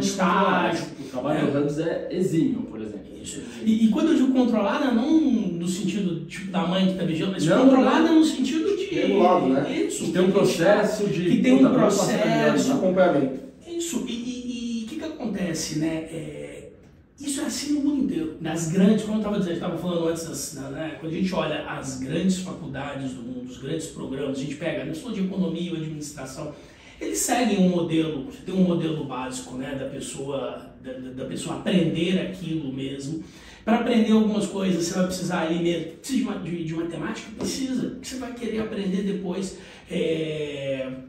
estágio.
O trabalho do Hubs é exímio, por exemplo.
Isso. E quando eu digo controlada, não no sentido tipo da mãe que está vigiando, mas controlada no sentido de...
regulado, né?
Isso.
Que tem um processo de...
Que tem um processo...
acompanhamento.
Isso. E o que acontece, né? Isso é assim no mundo inteiro. Nas grandes, como eu estava dizendo, estava falando antes, né? Quando a gente olha as grandes faculdades do mundo, os grandes programas, a gente pega, não sou de economia ou administração, eles seguem um modelo, você tem um modelo básico, né, da pessoa aprender aquilo mesmo. Para aprender algumas coisas, você vai precisar ali mesmo, precisa de matemática? Precisa, você vai querer aprender depois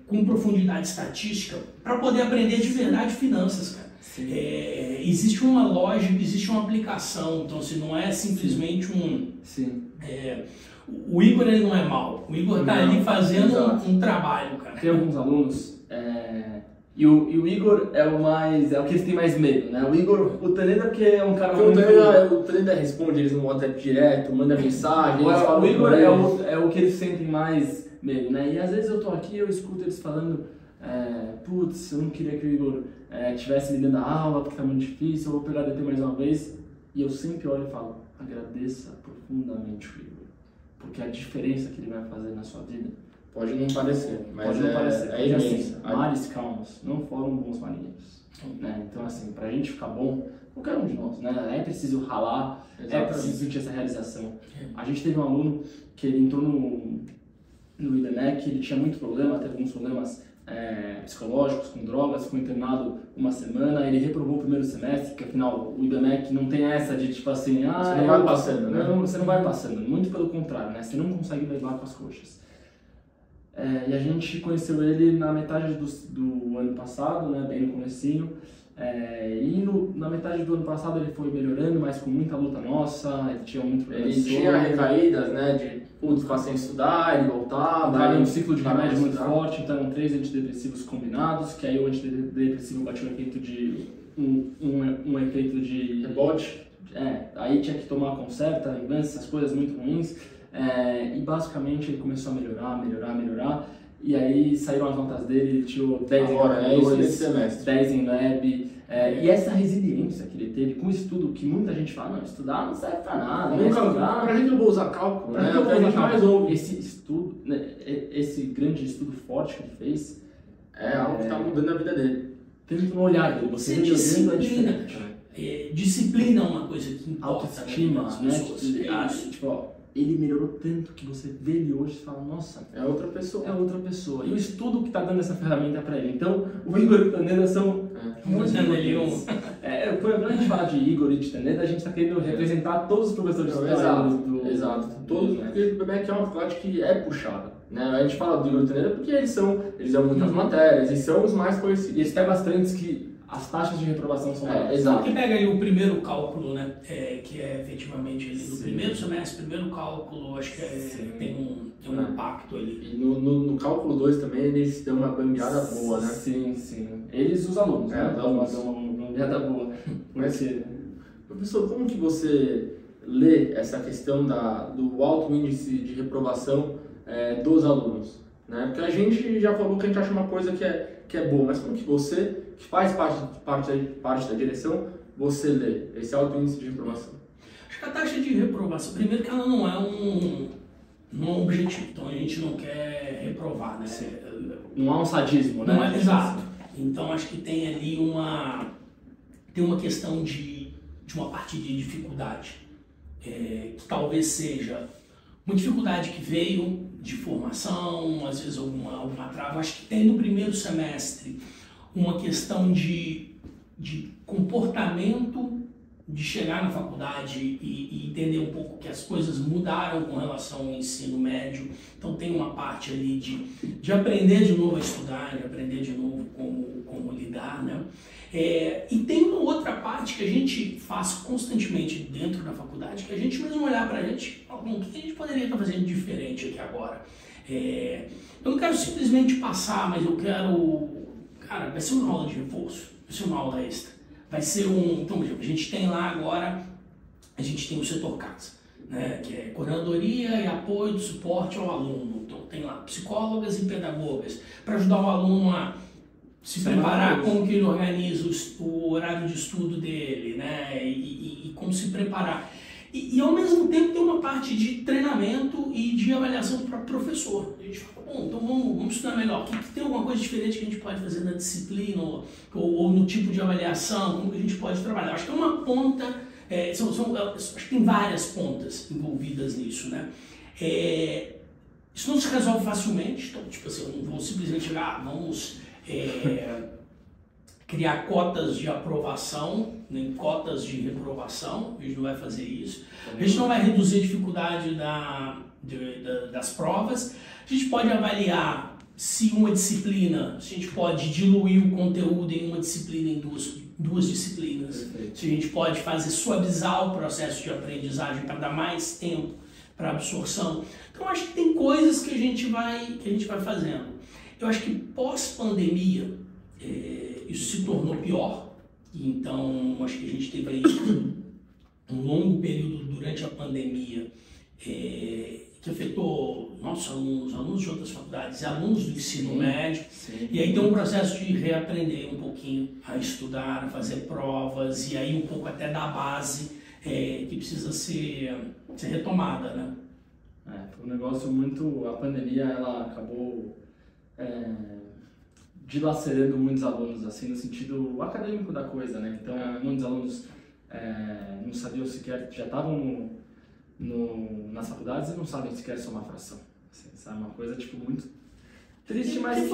com profundidade estatística, para poder aprender de verdade finanças, cara. Existe uma lógica, existe uma aplicação, então assim, não é simplesmente o Igor ele não é mau, o Igor está ali fazendo um trabalho, cara.
Tem alguns alunos, e o Igor é o que eles têm mais medo, né? O Taneda porque é um cara muito...
O Taneda responde, eles no WhatsApp direto, manda mensagem,
o Igor é o que eles sentem mais medo, né? E às vezes eu tô aqui e eu escuto eles falando, putz, eu não queria que o Igor tivesse me dando a aula porque tá muito difícil, eu vou pegar DT mais uma vez. E eu sempre olho e falo, agradeça profundamente o Igor, porque a diferença que ele vai fazer na sua vida
pode não parecer, mas
é imensa. Mares calmos não formam bons marinheiros, né? Então assim, pra gente ficar bom, qualquer um de nós, né? É preciso ralar, é preciso sentir essa realização. A gente teve um aluno que ele entrou no IBMEC, ele tinha muito problema, teve alguns problemas psicológicos, com drogas, ficou internado uma semana, ele reprovou o primeiro semestre, porque afinal o IBMEC não tem essa de tipo assim,
você não vai passando, né?
Você não vai passando, muito pelo contrário, né? Você não consegue levar com as coxas. E a gente conheceu ele na metade do ano passado, né, bem no comecinho, na metade do ano passado ele foi melhorando, mas com muita luta nossa, ele tinha muito problema.
Ele tinha recaídas, né, de ficar sem estudar, ele voltava.
Estava em um ciclo de remédio muito forte, então eram 3 antidepressivos combinados, que aí o antidepressivo batia um efeito de... um efeito de...
rebote.
Aí tinha que tomar conserto, lembrança, essas coisas muito ruins. E basicamente ele começou a melhorar, e aí saíram as notas dele, ele tirou 10
semestre,
10 em lab, e essa resiliência que ele teve com o estudo, que muita gente fala, não, estudar não serve pra nada,
pra gente não vou usar cálculo, né? A gente mais ouve.
Esse estudo, né, esse grande estudo forte que ele fez,
é algo que está mudando a vida dele.
Tanto no olhar dele, você vê olhando é diferente.
Disciplina é uma coisa que importa.
Autoestima, né? Tipo, ele melhorou tanto que você vê ele hoje e fala, nossa,
é outra pessoa.
E o estudo que está dando essa ferramenta para ele. Então, o Igor e o Taneda são...
Quando
a gente fala de Igor e de Taneda, a gente está querendo representar todos os professores
Exato. Todos, porque o BMEC é uma faculdade que é puxada. Né? A gente fala do Igor e do Taneda porque eles dão muitas matérias e são os mais conhecidos.
E eles têm bastantes que as taxas de reprovação são maiores.
Exato. Que pega aí o primeiro cálculo, né? Que é efetivamente ali no primeiro semestre, primeiro cálculo, acho que tem um impacto ali.
E no cálculo 2 também eles dão uma bambeada boa, né?
Sim. Eles, os alunos, né? Dão uma bambeada boa.
Professor, como que você lê essa questão do alto índice de reprovação dos alunos? Né? Porque a gente já falou que a gente acha uma coisa que é boa, mas como que você, que faz parte da direção, você lê esse alto índice de reprovação?
Acho que a taxa de reprovação, primeiro que ela não é um objetivo, então a gente não quer reprovar, né?
Não há um sadismo, né?
Não é, exato. Então acho que tem ali uma questão de uma parte de dificuldade, que talvez seja uma dificuldade que veio de formação, às vezes alguma trava. Acho que tem no primeiro semestre uma questão de comportamento, de chegar na faculdade e entender um pouco que as coisas mudaram com relação ao ensino médio. Então tem uma parte ali de aprender de novo a estudar, de aprender de novo como lidar, né? E tem uma outra parte que a gente faz constantemente dentro da faculdade, que a gente mesmo olhar pra gente, o que a gente poderia estar fazendo diferente aqui agora? Eu não quero simplesmente passar, mas eu quero... Cara, vai ser uma aula de reforço, vai ser uma aula extra. Vai ser então, por exemplo, a gente tem lá agora, a gente tem o setor casa, né, que é coordenadoria e apoio de suporte ao aluno. Então tem lá psicólogas e pedagogas para ajudar o aluno a se preparar, como que ele organiza o horário de estudo dele, né, e como se preparar. E ao mesmo tempo tem uma parte de treinamento e de avaliação para o professor. A gente fala, bom, então vamos estudar melhor. Tem alguma coisa diferente que a gente pode fazer na disciplina ou no tipo de avaliação? Como que a gente pode trabalhar? Acho que é uma ponta, acho que tem várias pontas envolvidas nisso, né? Isso não se resolve facilmente. Então, tipo assim, eu não vou simplesmente chegar, vamos criar cotas de aprovação, nem cotas de reprovação, a gente não vai fazer isso. A gente não vai reduzir a dificuldade das provas. A gente pode avaliar se uma disciplina, se a gente pode diluir o conteúdo em uma disciplina em duas disciplinas.
Perfeito.
Se a gente pode suavizar o processo de aprendizagem para dar mais tempo para absorção. Então acho que tem coisas que a gente vai fazendo. Eu acho que pós-pandemia isso se tornou pior. Então acho que a gente teve aí um longo período durante a pandemia que afetou nossos alunos de outras faculdades e alunos do ensino médio.
Sim.
E aí tem um processo de reaprender um pouquinho a estudar, a fazer provas, e aí um pouco até da base que precisa ser retomada, né?
Foi um negócio muito... A pandemia, ela acabou dilacerando muitos alunos, assim, no sentido acadêmico da coisa, né? Então, muitos alunos não sabiam sequer, já estavam nas faculdades e não sabem sequer somar fração. Assim, sabe? Uma coisa, tipo, muito triste, mas...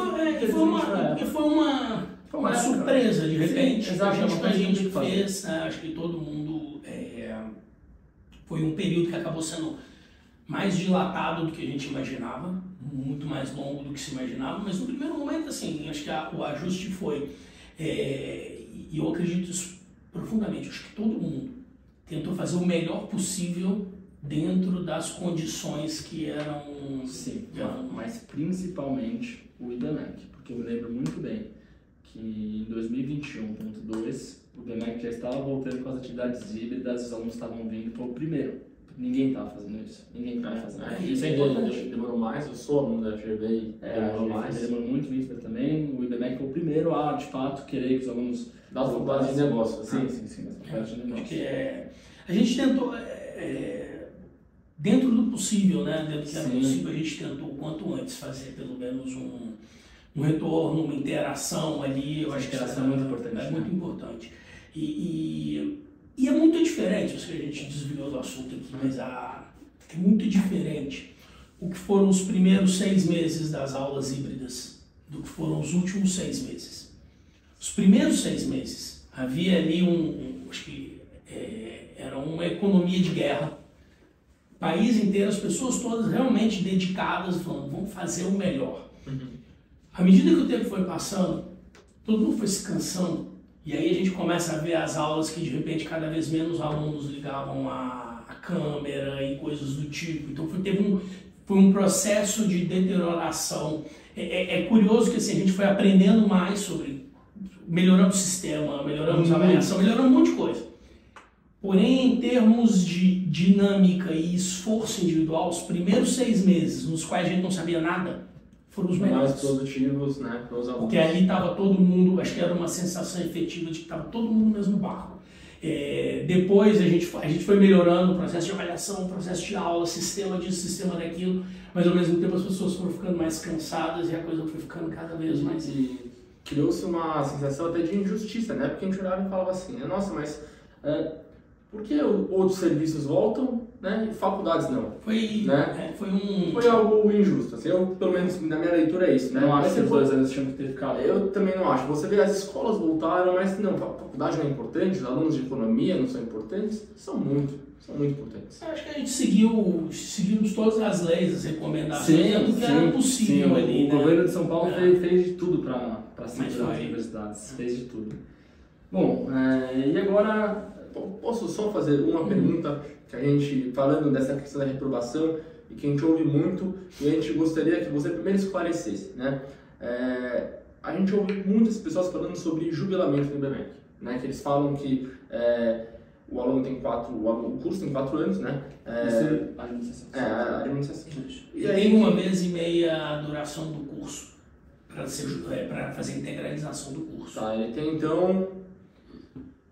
Foi uma surpresa, de repente.
Sim, exatamente.
A gente fez, acho que todo mundo... Foi um período que acabou sendo mais dilatado do que a gente imaginava, muito mais longo do que se imaginava, mas no primeiro momento, assim, acho que o ajuste foi... E eu acredito isso profundamente, acho que todo mundo tentou fazer o melhor possível dentro das condições que eram...
Sim, mas principalmente o IBMEC, porque eu me lembro muito bem que em 2021.2 o IBMEC já estava voltando com as atividades híbridas, os alunos estavam vindo, foi o primeiro. Ninguém estava fazendo isso, ninguém estava fazendo isso.
Isso é importante, demorou mais, eu sou aluno da FGV e demorou mais.
Demorou muito, o INSPER também, o IBMEC foi o primeiro a, de fato, querer que os alunos...
Das faculdades de negócio.
Sim, das faculdades de negócio.
A gente tentou... Dentro do possível, né? Dentro do que era possível, a gente tentou o quanto antes fazer pelo menos um retorno, uma interação ali. Eu acho que
interação é muito importante.
É muito importante. E é muito diferente, acho que a gente desviou do assunto aqui, mas é muito diferente o que foram os primeiros 6 meses das aulas híbridas do que foram os últimos 6 meses. Os primeiros 6 meses havia ali acho que era uma economia de guerra. O país inteiro, as pessoas todas realmente dedicadas, falando, vamos fazer o melhor. À medida que o tempo foi passando, todo mundo foi se cansando, e aí a gente começa a ver as aulas que de repente cada vez menos alunos ligavam a câmera e coisas do tipo. Então foi um processo de deterioração. É curioso que assim, a gente foi aprendendo mais sobre, melhorando o sistema, melhorando a avaliação, melhorando um monte de coisa. Porém, em termos de dinâmica e esforço individual, os primeiros 6 meses, nos quais a gente não sabia nada, foram os melhores.
Mais produtivos, né, para os alunos.
Porque ali estava todo mundo, acho que era uma sensação efetiva de que estava todo mundo no mesmo barco. Depois a gente foi melhorando o processo de avaliação, o processo de aula, sistema disso, sistema daquilo, mas ao mesmo tempo as pessoas foram ficando mais cansadas e a coisa foi ficando cada vez mais...
E criou-se uma sensação até de injustiça, né? Porque a gente olhava e falava assim, nossa, mas... por que outros serviços voltam, né, e faculdades não?
Foi
algo injusto, assim, eu, pelo menos na minha leitura é isso, né?
Não acho que os 2 anos tinham que ter ficado.
Eu também não acho. Você vê, as escolas voltaram, mas não, a faculdade não é importante, os alunos de economia não são importantes? São muito importantes.
Eu acho que a gente seguimos todas as leis, as recomendações, tudo que era possível ali,
o governo de São Paulo fez de tudo para segurar as universidades, fez de tudo. Bom, e agora...
Posso só fazer uma pergunta que a gente, falando dessa questão da reprovação, e que a gente ouve muito, e a gente gostaria que você primeiro esclarecesse, né? A gente ouve muitas pessoas falando sobre jubilamento no IBMEC, né? Que eles falam que o aluno tem o curso tem 4 anos, né? Administração.
E aí, 1 mês e meia a duração do curso, para fazer a integralização do curso.
Tá, ele tem então...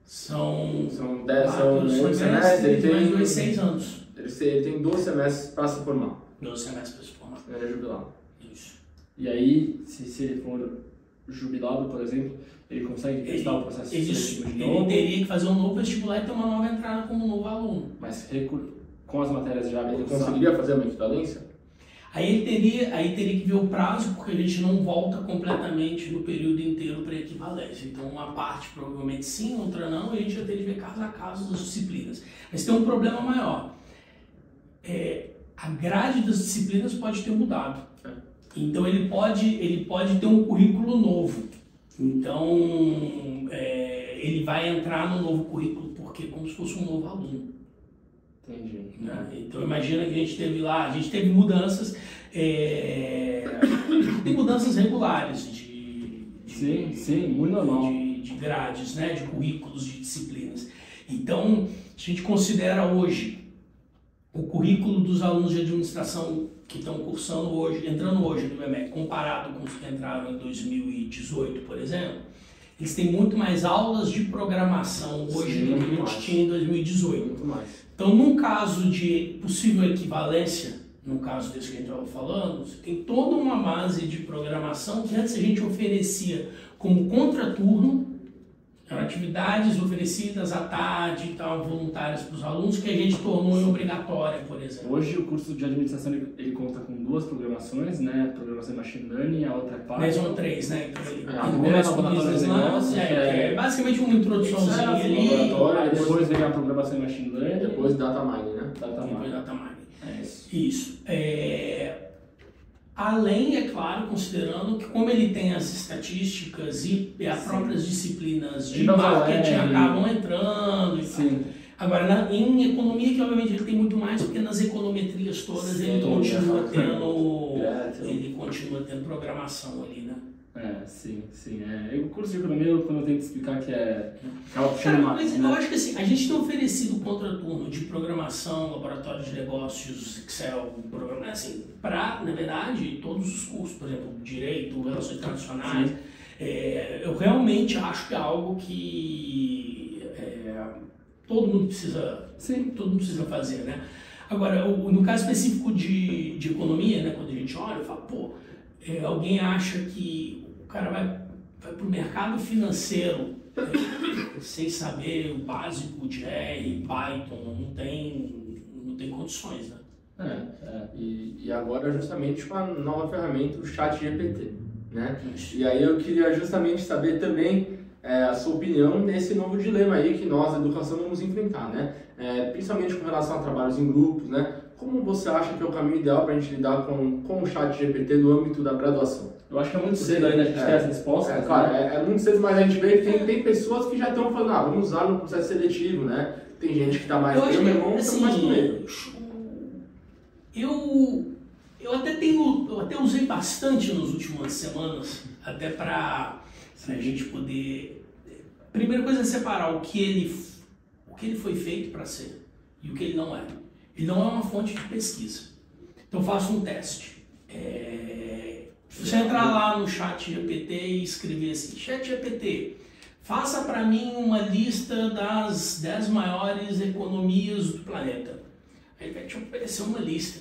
São
8 semestres, ele tem
mais 6 anos.
Ele tem 12 semestres para se formar.
12 semestres para se formar.
Ele é jubilado.
Isso.
E aí, se ele for jubilado, por exemplo, ele consegue prestar o processo seletivo de novo?
Ele teria que fazer um novo vestibular e ter uma nova entrada como novo aluno.
Mas com as matérias já...
Ele conseguiria fazer uma equivalência?
Aí teria que ver o prazo, porque a gente não volta completamente no período inteiro para equivalência. Então, uma parte provavelmente sim, outra não, e a gente já teria que ver caso a caso das disciplinas. Mas tem um problema maior. A grade das disciplinas pode ter mudado. Então, ele pode ter um currículo novo. Então, ele vai entrar no novo currículo, porque é como se fosse um novo aluno.
Entendi.
Né? Então imagina que a gente teve mudanças, tem mudanças regulares
sim, muito normal.
de grades, né? De currículos, de disciplinas. Então, se a gente considera hoje o currículo dos alunos de administração que estão cursando hoje, entrando hoje no IBMEC, comparado com os que entraram em 2018, por exemplo, eles têm muito mais aulas de programação hoje do que a gente tinha em 2018.
Muito mais.
Então, num caso de possível equivalência, no caso desse que a gente estava falando, você tem toda uma base de programação que antes a gente oferecia como contraturno, eram atividades oferecidas à tarde e tal, voluntárias para os alunos, que a gente tornou em obrigatória, por exemplo.
Hoje o curso de administração ele conta com 2 programações, né? Programação e machine learning, a outra é Python.
São 3, né? Então, ele
começa
com business analysis, é basicamente uma introduçãozinha ali.
Aí depois vem a programação e machine learning.
Depois data mining, né?
Depois data mining.
Isso.
Além, é claro, considerando que como ele tem as estatísticas e as próprias disciplinas de marketing acabam entrando e tal. Agora, em economia, que obviamente ele tem muito mais, porque nas econometrias todas ele continua tendo programação ali, né?
Sim. O curso de economia, quando eu tento explicar que acaba puxando mais.
Mas eu acho que assim, a gente tem oferecido contraturno de programação, laboratório de negócios, Excel, programa, assim, para, na verdade, todos os cursos, por exemplo, direito, relações internacionais. Eu realmente acho que é algo que todo mundo precisa fazer, né? Agora, no caso específico de economia, né, quando a gente olha, eu falo, alguém acha que o cara vai para o mercado financeiro sem saber o básico de R, Python, não tem condições, né?
E agora justamente com a nova ferramenta, o ChatGPT, né? E aí eu queria justamente saber também a sua opinião nesse novo dilema aí que nós, da educação, vamos enfrentar, né? Principalmente com relação a trabalhos em grupos, né? Como você acha que é o caminho ideal para a gente lidar com o ChatGPT no âmbito da graduação?
Eu acho que é muito cedo ainda a gente ter essa resposta.
Claro, é muito cedo, mas a gente vê que tem pessoas que já estão falando, vamos usar no processo seletivo, né? Tem gente que está mais com medo, assim, mais com medo.
Eu até usei bastante nas últimas semanas, até para a gente poder... Primeira coisa é separar o que ele foi feito para ser e o que ele não é. Ele não é uma fonte de pesquisa. Então faça um teste. Se você entrar lá no ChatGPT e escrever assim, ChatGPT, faça para mim uma lista das 10 maiores economias do planeta. Aí ele vai te oferecer uma lista.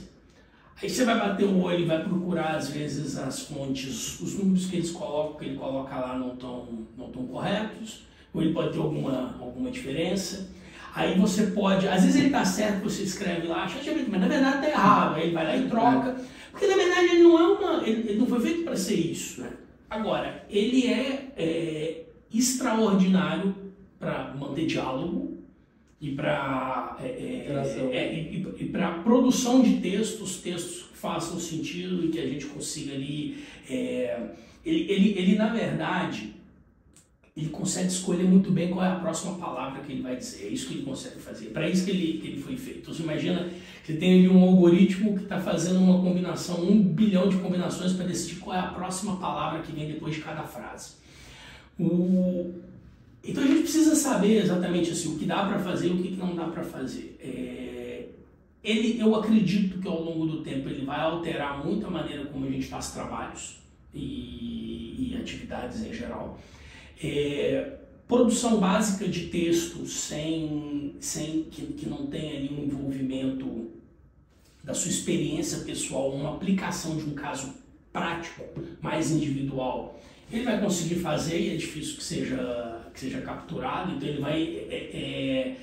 Aí você vai bater o olho e vai procurar, às vezes, as fontes, os números que ele coloca lá não tão corretos, ou ele pode ter alguma diferença. Aí você pode, às vezes ele está certo, você escreve lá, mas na verdade está errado, aí ele vai lá e troca. Porque na verdade ele não foi feito para ser isso, né? Agora, ele é extraordinário para manter diálogo e para produção de textos que façam sentido e que a gente consiga ali... Ele na verdade... ele consegue escolher muito bem qual é a próxima palavra que ele vai dizer. É isso que ele consegue fazer. Para isso que ele foi feito. Então, você imagina que você tem ali um algoritmo que está fazendo uma combinação, 1 bilhão de combinações para decidir qual é a próxima palavra que vem depois de cada frase. Então, a gente precisa saber exatamente assim, o que dá para fazer e o que não dá para fazer. Eu acredito que ao longo do tempo ele vai alterar muito a maneira como a gente faz trabalhos e atividades em geral. Produção básica de texto sem que não tenha ali um envolvimento da sua experiência pessoal, uma aplicação de um caso prático, mais individual, ele vai conseguir fazer e é difícil que seja capturado. Então ele vai...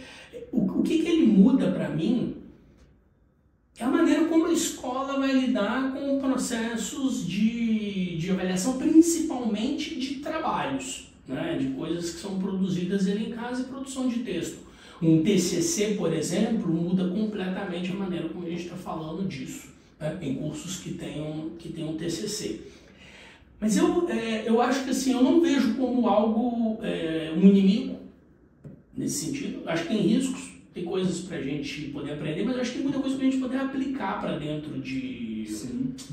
O que ele muda para mim é a maneira como a escola vai lidar com processos de avaliação, principalmente de trabalhos, né? De coisas que são produzidas ali em casa e produção de texto. Um TCC, por exemplo, muda completamente a maneira como a gente está falando disso, né? Em cursos que tenham TCC. Mas eu acho que assim, eu não vejo como algo, um inimigo nesse sentido. Acho que tem riscos, tem coisas para a gente poder aprender, mas acho que tem muita coisa para a gente poder aplicar para dentro de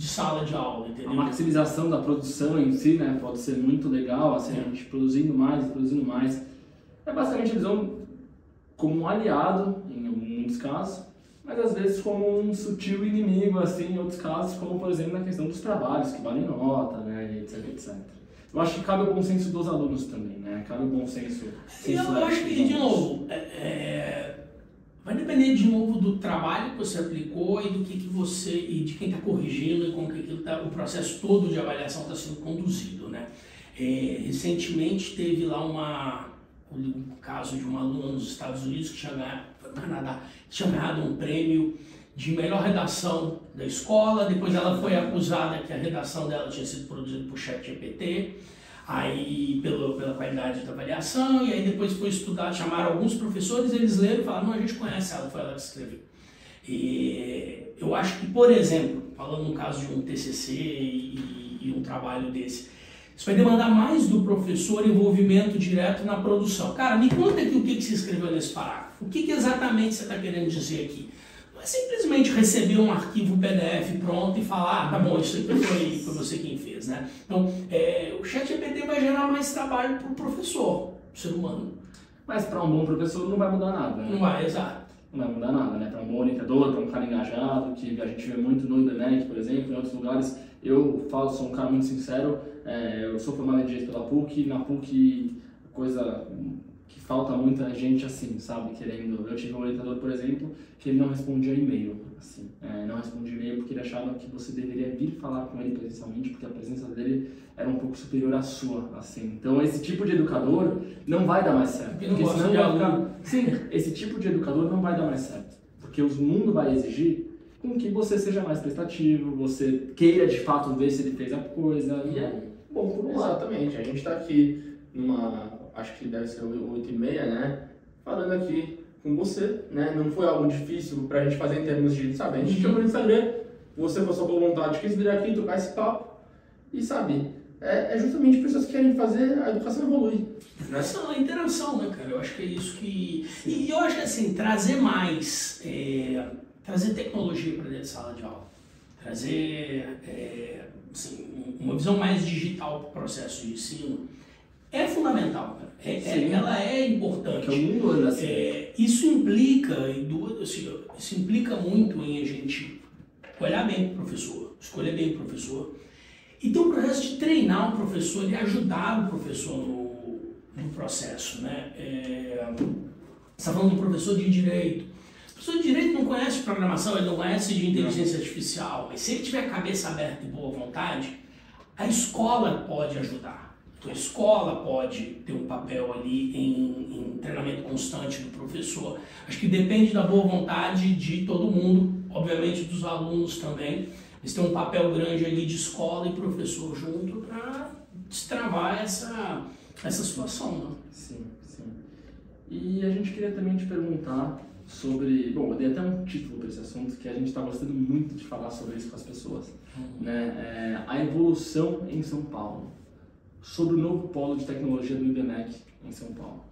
sala de aula, entendeu?
A maximização da produção em si, né, pode ser muito legal, assim, a gente produzindo mais. É basicamente a visão como um aliado, em muitos casos, mas às vezes como um sutil inimigo, assim, em outros casos, como por exemplo na questão dos trabalhos, que valem nota, né, etc. Eu acho que cabe o bom senso dos alunos também, né, cabe o bom senso...
Eu acho que, de novo, vai depender de novo do trabalho que você aplicou e do que você, e de quem está corrigindo e como que o processo todo de avaliação está sendo conduzido, né. Recentemente teve lá um caso de uma aluna nos Estados Unidos que tinha ganhado um prêmio de melhor redação da escola. Depois ela foi acusada que a redação dela tinha sido produzida por ChatGPT, aí pela qualidade da avaliação, e aí depois foi estudar, chamaram alguns professores, eles leram e falaram, não, a gente conhece ela, foi ela que escreveu. E eu acho que, por exemplo, falando no caso de um TCC e um trabalho desse, isso vai demandar mais do professor envolvimento direto na produção. Cara, me conta aqui o que você escreveu nesse parágrafo. O que exatamente você está querendo dizer aqui? Não é simplesmente receber um arquivo PDF pronto e falar, tá bom, isso aqui foi você quem fez, né? Então, o ChatGPT vai gerar mais trabalho para o professor, ser humano.
Mas para um bom professor não vai mudar nada, né?
Não vai, exato.
Não vai mudar nada, né? Para um bom orientador, para um cara engajado, que a gente vê muito no IBMEC, por exemplo, em outros lugares. Eu sou um cara muito sincero, eu sou formado em Direito pela PUC, na PUC, coisa que falta muita gente assim, sabe, querendo... Eu tive um orientador, por exemplo, que ele não respondia e-mail, assim, não respondia e-mail porque ele achava que você deveria vir falar com ele presencialmente, porque a presença dele era um pouco superior à sua, assim. Então, esse tipo de educador não vai dar mais certo. Porque senão vai ficar... Sim, esse tipo de educador não vai dar mais certo, porque o mundo vai exigir com que você seja mais prestativo, você queira de fato ver se ele fez a coisa, e é bom por um lado.
Exatamente, a gente está aqui acho que deve ser 8h30, né, falando aqui com você, né, não foi algo difícil pra gente fazer em termos de, sabe, a gente chamou no Instagram, você com a sua boa vontade quis vir aqui, tocar esse papo, e sabe, é justamente pessoas que querem fazer a educação evoluir.
Né? Essa interação, né, cara, eu acho que é isso que... E eu acho que, assim, trazer tecnologia para dentro de sala de aula, trazer assim, uma visão mais digital para o processo de ensino é fundamental, cara. Ela é importante.
Porque o mundo anda assim.
Isso implica muito em a gente olhar bem para o professor, escolher bem o professor, e ter um processo de treinar o professor e ajudar o professor no processo, né? Você está falando do professor de direito. O professor de direito não conhece programação, ele não conhece de inteligência artificial, mas se ele tiver a cabeça aberta e boa vontade, a escola pode ajudar. Então, a escola pode ter um papel ali em treinamento constante do professor. Acho que depende da boa vontade de todo mundo, obviamente dos alunos também. Eles têm um papel grande ali de escola e professor junto para destravar essa situação, né?
Sim. E a gente queria também te perguntar sobre... Bom, eu dei até um título para esse assunto, que a gente está gostando muito de falar sobre isso com as pessoas. Né? A evolução em São Paulo. Sobre o novo polo de tecnologia do IBMEC em São Paulo.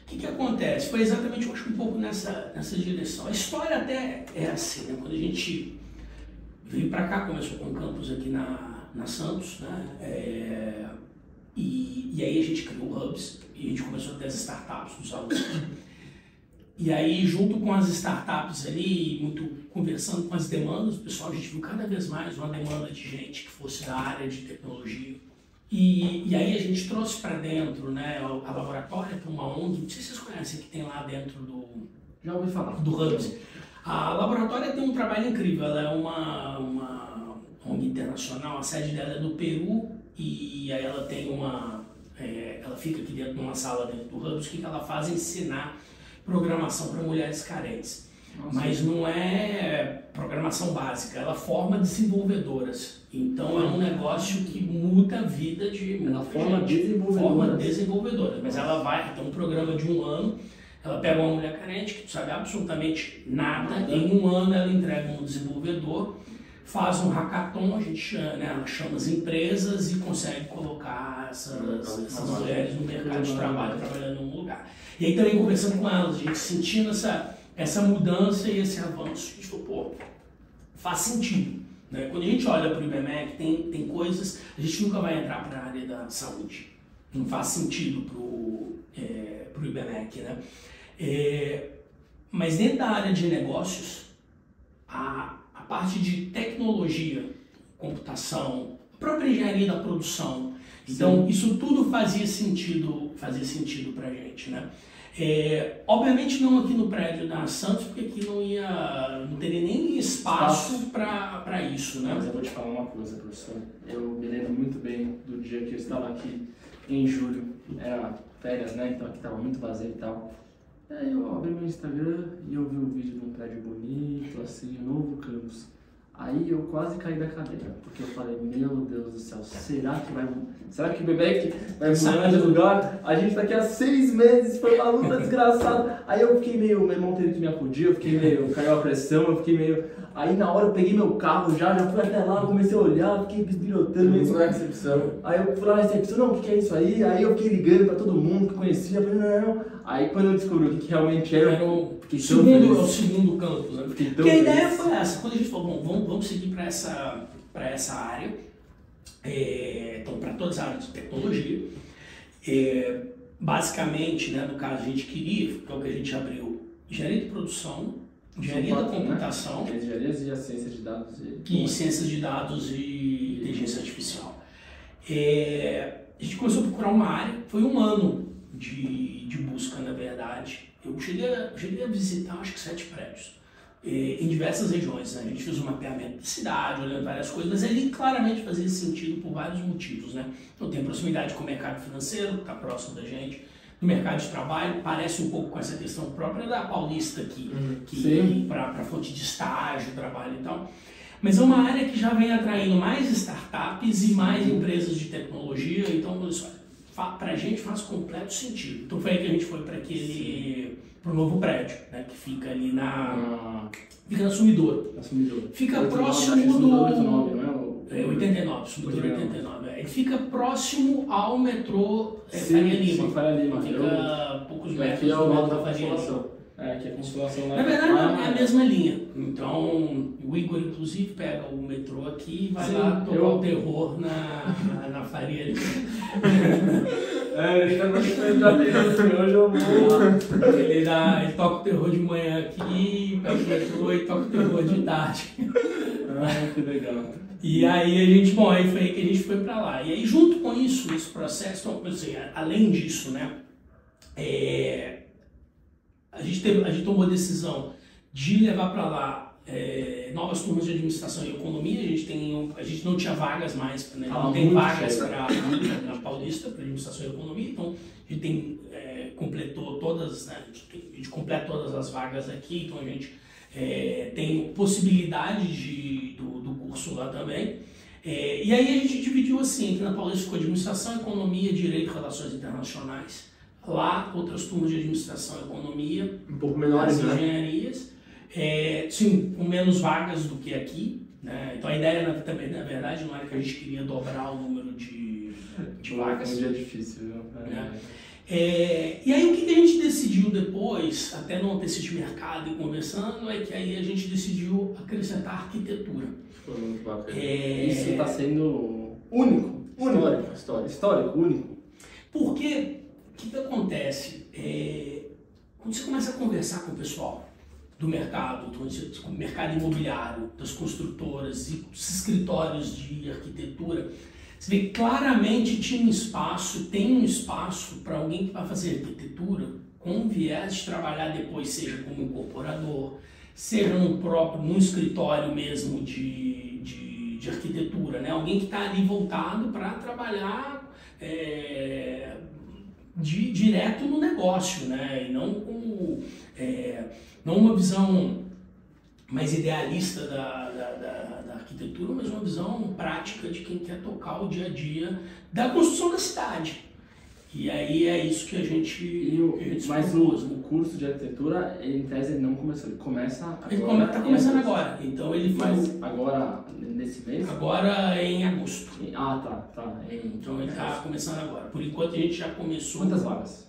O que acontece? Foi exatamente, eu acho, um pouco nessa direção. A história até é assim, né? Quando a gente veio para cá, começou com um campus aqui na Santos, né? E aí a gente criou hubs e a gente começou a ter as startups dos alunos. E aí, junto com as startups ali, muito conversando com as demandas, pessoal, a gente viu cada vez mais uma demanda de gente que fosse da área de tecnologia. E aí a gente trouxe para dentro, né, a Laboratória, que é uma ONG, não sei se vocês conhecem, que tem lá dentro
Já ouvi falar.
do Hubs. A Laboratória tem um trabalho incrível, ela é uma ONG internacional, a sede dela é do Peru, e aí ela tem ela fica aqui dentro de uma sala dentro do Hubs, o que ela faz é ensinar programação para mulheres carentes. mas não é programação básica, ela forma desenvolvedoras. Então é um negócio que muda a vida de muita gente. Forma desenvolvedoras. Mas ela vai ter um programa de 1 ano, ela pega uma mulher carente que não sabe absolutamente nada, em 1 ano ela entrega um desenvolvedor, faz um hackathon, a gente chama as empresas e consegue colocar essas mulheres no mercado de trabalho, trabalhando em um lugar. E aí também conversando com elas, a gente sentindo essa mudança e esse avanço, a gente falou, pô, faz sentido. Né? Quando a gente olha para o IBMEC, tem coisas, a gente nunca vai entrar para a área da saúde. Não faz sentido para o IBMEC, né? Mas dentro da área de negócios, a parte de tecnologia, computação, a própria engenharia da produção, então isso tudo fazia sentido para a gente, né? Obviamente não aqui no prédio da Santos, porque aqui não teria nem espaço para isso, né?
Mas eu vou te falar uma coisa, professor. Eu me lembro muito bem do dia que eu estava aqui em julho. Era férias, né? Então aqui estava muito vazio e tal. Aí eu abri meu Instagram e eu vi um vídeo de um prédio bonito, assim, um novo campus. Aí eu quase caí da cadeira, porque eu falei, meu Deus do céu, será que o IBMEC vai mudar de lugar? A gente tá aqui há 6 meses, foi uma luta desgraçada. Aí eu fiquei meio, meu irmão teve que me acudir, caiu a pressão, eu fiquei meio... Aí na hora eu peguei meu carro já fui até lá, comecei a olhar, fiquei bisbilhotando.
Isso na recepção.
Aí eu fui lá na recepção, não, o que é isso aí? Aí eu fiquei ligando pra todo mundo que conhecia, falei, não. Aí quando eu descobri o que realmente era,
o segundo campus, né? Porque a ideia foi essa, quando a gente falou, bom, vamos seguir para essa área, então para todas as áreas de tecnologia, basicamente, né, no caso a gente queria, que é o que a gente abriu, engenharia de produção, engenharia da computação,
né? Engenharias e a ciência de dados
e ciências de dados e inteligência artificial. A gente começou a procurar uma área, foi 1 ano de busca, na verdade. Eu cheguei a visitar, acho que 7 prédios, em diversas regiões, né? A gente fez um mapeamento da cidade, olhando várias coisas, mas ali claramente fazia sentido por vários motivos, né? Então tem proximidade com o mercado financeiro, que está próximo da gente, no mercado de trabalho, parece um pouco com essa questão própria da Paulista aqui, para fonte de estágio, trabalho e tal. Mas é uma área que já vem atraindo mais startups e mais empresas de tecnologia, então, para a gente faz completo sentido. Então foi aí que a gente foi para o novo prédio, né, que fica ali fica na Sumidouro. Fica 89, próximo do...
89, não é?
89, Sumidouro 89. Ele fica próximo ao metrô Faria Lima.
Faria Lima.
Fica poucos metros
do lado da
Faria Lima.
Aqui é a Consolação.
Na verdade é a mesma linha. Então o Igor, inclusive, pega o metrô aqui e vai lá tocar o terror na Faria Lima.
Ele tá gostando da vida, hoje eu vou.
Ele toca o terror de manhã aqui, pega o metrô e toca o terror de tarde.
Que legal.
E aí aí foi aí que a gente foi para lá. E aí junto com isso, esse processo, então, assim, além disso, né, a gente tomou a decisão de levar para lá novas turmas de administração e economia. A gente não tinha vagas mais, né, não tem vagas na Paulista para administração e economia, então a gente completou todas, né, a gente completa todas as vagas aqui, então a gente tem possibilidade do curso lá também. E aí a gente dividiu assim, entre na Paulista ficou administração, economia, direito e relações internacionais. Lá, outras turmas de administração e economia,
um pouco menores,
as engenharias, sim, com menos vagas do que aqui, né? Então a ideia também, na verdade, não era que a gente queria dobrar o número de vagas.
Um dia difícil, viu?
E aí o que a gente decidiu depois, até no tecido de mercado e conversando, é que aí a gente decidiu acrescentar arquitetura.
Foi muito bacana. Isso está sendo único. Histórico, único.
Porque o que acontece? Quando você começa a conversar com o pessoal do mercado, do mercado imobiliário, das construtoras e dos escritórios de arquitetura, você vê que claramente tem um espaço para alguém que vai fazer arquitetura com viés de trabalhar depois, seja como incorporador, seja num escritório mesmo de arquitetura, né? Alguém que está ali voltado para trabalhar direto no negócio, né? E não uma visão mais idealista da arquitetura, mas uma visão prática de quem quer tocar o dia a dia da construção da cidade. E aí é isso que a gente
mas o curso de arquitetura, ele, em tese, ele não começou, ele começa agora.
Ele está começando agora, então ele foi...
Mas agora, nesse mês?
Agora em agosto.
Tá.
Então ele está começando agora. Por enquanto a gente já começou...
Quantas vagas?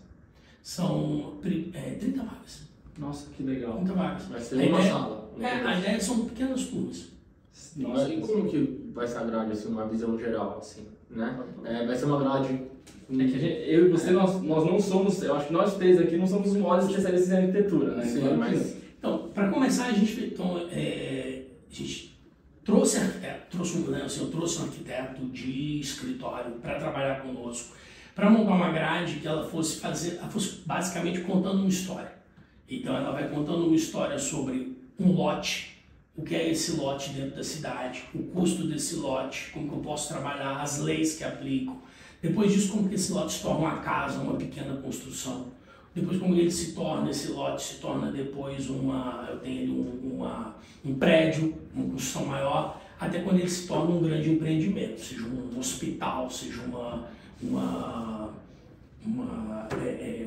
São 30 vagas.
Nossa, que legal.
30 vagas.
Vai ser uma sala.
A ideia são pequenas turmas.
Nossa, e como que vai ser a grade, assim, numa visão geral, assim, né? Vai ser uma grade...
É que eu e você, nós não somos, eu acho que nós três aqui não somos os maiores especialistas em arquitetura, né?
Sim, mas...
Então, para começar, a gente trouxe eu trouxe um arquiteto de escritório para trabalhar conosco, para montar uma grade que ela fosse basicamente contando uma história. Então ela vai contando uma história sobre um lote, o que é esse lote dentro da cidade, o custo desse lote, como que eu posso trabalhar, as leis que aplico. Depois disso, como que esse lote se torna uma casa, uma pequena construção. Depois, como ele se torna, esse lote se torna depois eu tenho ali um prédio, uma construção maior, até quando ele se torna um grande empreendimento, seja um hospital, seja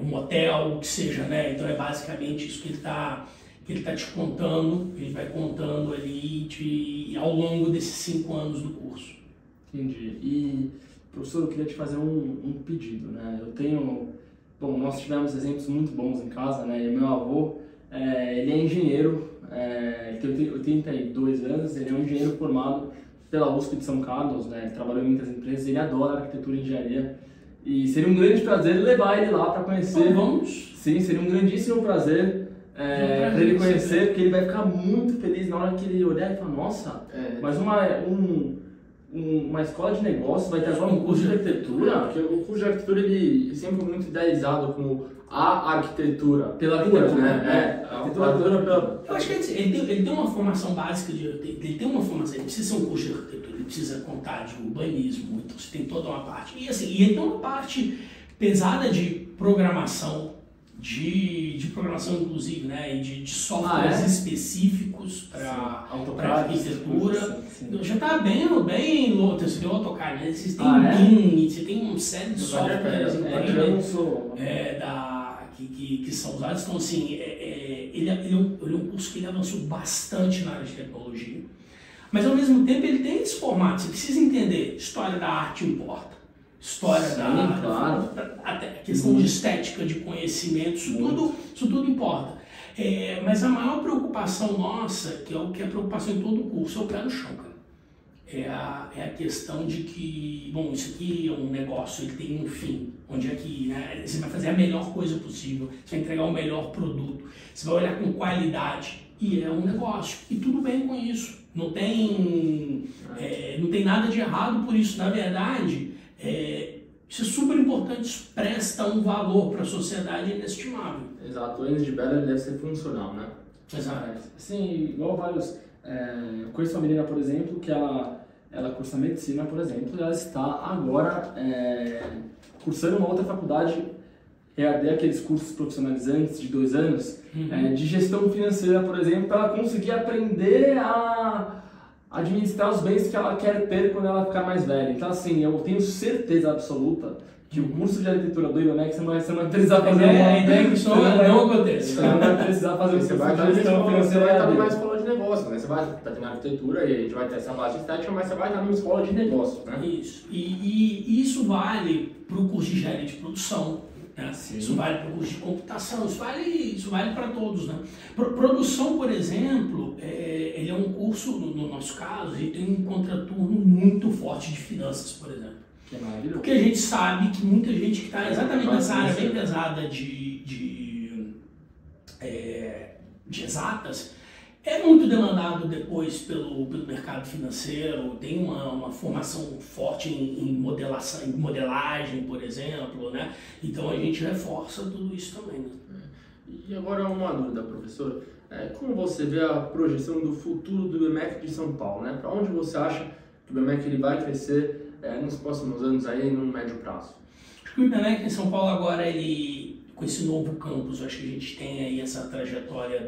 um hotel, que seja, né? Então é basicamente isso que ele está te contando, ele vai contando ali ao longo desses 5 anos do curso.
Entendi. E, professor, eu queria te fazer um pedido, né? Nós tivemos exemplos muito bons em casa, né? E meu avô, ele é engenheiro, ele tem 82 anos, ele é um engenheiro formado pela USP de São Carlos, né? Ele trabalhou em muitas empresas, ele adora arquitetura e engenharia. E seria um grande prazer levar ele lá para conhecer.
Então, vamos?
Sim, seria um grandíssimo prazer para ele conhecer, porque ele vai ficar muito feliz na hora que ele olhar e falar, nossa, mas uma escola de negócios vai ter agora um curso de arquitetura?
Porque o curso de arquitetura ele sempre foi muito idealizado como a arquitetura.
Pela arquitetura,
né?
A arquitetura pela...
Eu acho que ele tem uma formação básica, ele precisa ser um curso de arquitetura, ele precisa contar de urbanismo, então você tem toda uma parte. E ele tem uma parte pesada de programação, de programação inclusive, né? E de softwares específicos para arquitetura. Já está bem louco, você tem o AutoCAD, né? Você tem BIM, você tem uma série de softwares que são usados. Então, assim, ele é um curso que ele avançou bastante na área de tecnologia, mas ao mesmo tempo ele tem esse formato. Você precisa entender, história da arte importa, história até a questão de estética, de conhecimento, isso tudo importa. Mas a maior preocupação nossa, que é o que é a preocupação em todo o curso, é o pé no chão, cara. É a questão de que, bom, isso aqui é um negócio, ele tem um fim, onde é que, né, você vai fazer a melhor coisa possível, você vai entregar o melhor produto, você vai olhar com qualidade, e é um negócio, e tudo bem com isso, não tem nada de errado por isso. Na verdade, isso é super importante, isso presta um valor para a sociedade inestimável.
Exato, o Enes de Bella deve ser funcional, né?
Exato.
Sim, igual vários... Eu conheço uma menina, por exemplo, que ela cursa medicina, por exemplo, e ela está agora cursando uma outra faculdade, EAD, aqueles cursos profissionalizantes de 2 anos, de gestão financeira, por exemplo, para ela conseguir aprender a administrar os bens que ela quer ter quando ela ficar mais velha. Então, assim, eu tenho certeza absoluta que o curso de arquitetura do IBMEC você não vai precisar fazer
a ideia que isso não acontece.
Você não vai precisar fazer
você vai estar numa escola de negócio, né? Você vai estar na arquitetura e a gente vai ter essa base de estética, mas você vai estar numa escola de negócio, né?
Isso. E isso vale para o curso de engenharia de produção, né? Isso vale para o curso de computação, isso vale para todos, né? Produção, por exemplo, ele é um curso, no nosso caso, ele tem um contraturno muito forte de finanças, por exemplo. Porque a gente sabe que muita gente que está exatamente nessa área bem pesada de exatas é muito demandado depois pelo mercado financeiro, tem uma formação forte em modelagem, por exemplo, né? Então a gente reforça tudo isso também, né?
E agora uma dúvida, professor. Como você vê a projeção do futuro do IBMEC de São Paulo, né? Para onde você acha que o IBMEC ele vai crescer nos próximos anos, aí, no médio prazo?
Acho que o IBMEC em São Paulo agora, ele com esse novo campus. Eu acho que a gente tem aí essa trajetória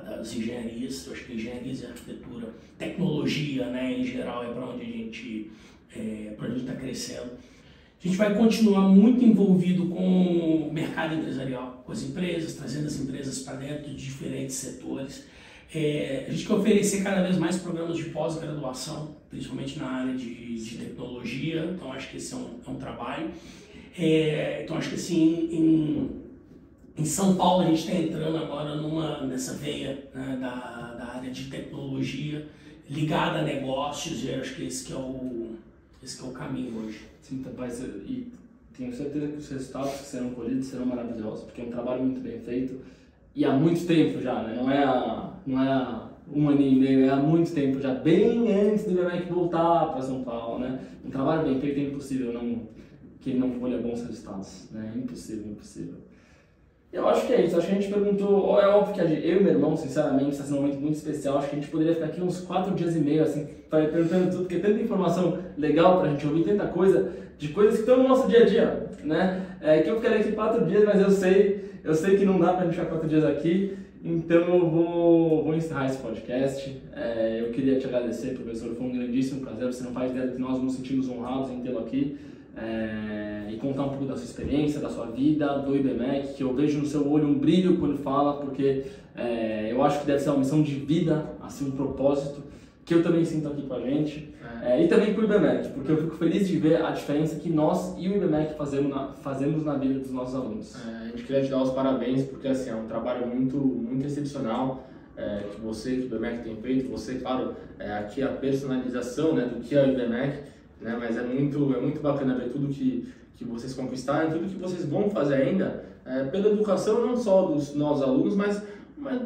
das engenharias. Eu acho que engenharias e arquitetura, tecnologia, né, em geral, é para onde a gente está crescendo. A gente vai continuar muito envolvido com o mercado empresarial, com as empresas, trazendo as empresas para dentro de diferentes setores. A gente quer oferecer cada vez mais programas de pós-graduação, principalmente na área de tecnologia, então acho que esse é um trabalho. Então acho que assim, em São Paulo a gente está entrando agora nessa veia, né, da área de tecnologia ligada a negócios, e eu acho que esse que é o caminho hoje.
Sim, rapaz, e tenho certeza que os resultados que serão colhidos serão maravilhosos, porque é um trabalho muito bem feito e há muito tempo já, né? Não é há um ano e meio, é há muito tempo já, bem antes do IBMEC voltar para São Paulo, né? Um trabalho bem feito é impossível que ele não colha bons resultados, né? Impossível, impossível. Eu acho que é isso, acho que a gente perguntou, é óbvio que eu e meu irmão, sinceramente, está sendo um momento muito especial, acho que a gente poderia ficar aqui uns 4 dias e meio, assim, perguntando tudo, porque tanta informação legal pra gente ouvir, tanta coisa, de coisas que estão no nosso dia a dia, né? Que eu ficaria aqui 4 dias, mas eu sei que não dá pra gente ficar 4 dias aqui, então eu vou encerrar esse podcast. Eu queria te agradecer, professor, foi um grandíssimo prazer, você não faz ideia do que nós nos sentimos honrados em tê-lo aqui. E contar um pouco da sua experiência, da sua vida, do IBMEC, que eu vejo no seu olho um brilho quando fala, porque eu acho que deve ser uma missão de vida, assim, um propósito, que eu também sinto aqui com a gente, e também com o IBMEC, porque eu fico feliz de ver a diferença que nós e o IBMEC fazemos na vida dos nossos alunos.
A gente queria te dar os parabéns, porque assim, é um trabalho muito, muito excepcional, que você, que o IBMEC tem feito, você, claro, aqui a personalização, né, do que é o IBMEC, né, mas é muito bacana ver tudo que vocês conquistaram, tudo que vocês vão fazer ainda, pela educação não só dos nossos alunos, mas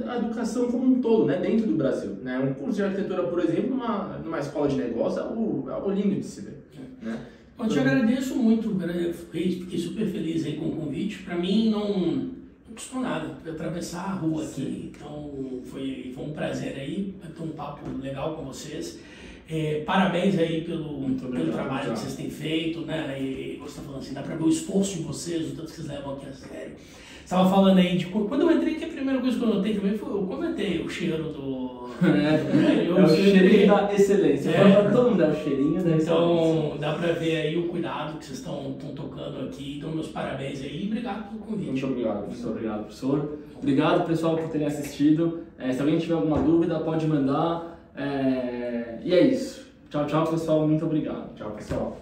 a educação como um todo, né, dentro do Brasil. Né? Um curso de arquitetura, por exemplo, numa escola de negócio, é algo lindo de se ver. Né?
Eu te agradeço muito, fiquei super feliz aí com o convite. Para mim não custou nada atravessar a rua aqui, então foi um prazer aí, ter um papo legal com vocês. Parabéns aí pelo trabalho que vocês têm feito, né? E você está falando assim, dá para ver o esforço de vocês, o tanto que vocês levam aqui a sério. Você estava falando aí de quando eu entrei, que a primeira coisa que eu notei também foi, eu comentei o cheiro do...
o cheirinho da excelência. Para todo mundo é o cheirinho da excelência.
Então dá para ver aí o cuidado que vocês estão tocando aqui. Então meus parabéns aí e obrigado pelo convite.
Muito obrigado, professor. Obrigado, professor. Obrigado, pessoal, por terem assistido. Se alguém tiver alguma dúvida, pode mandar. E é isso. Tchau, tchau, pessoal. Muito obrigado.
Tchau, pessoal.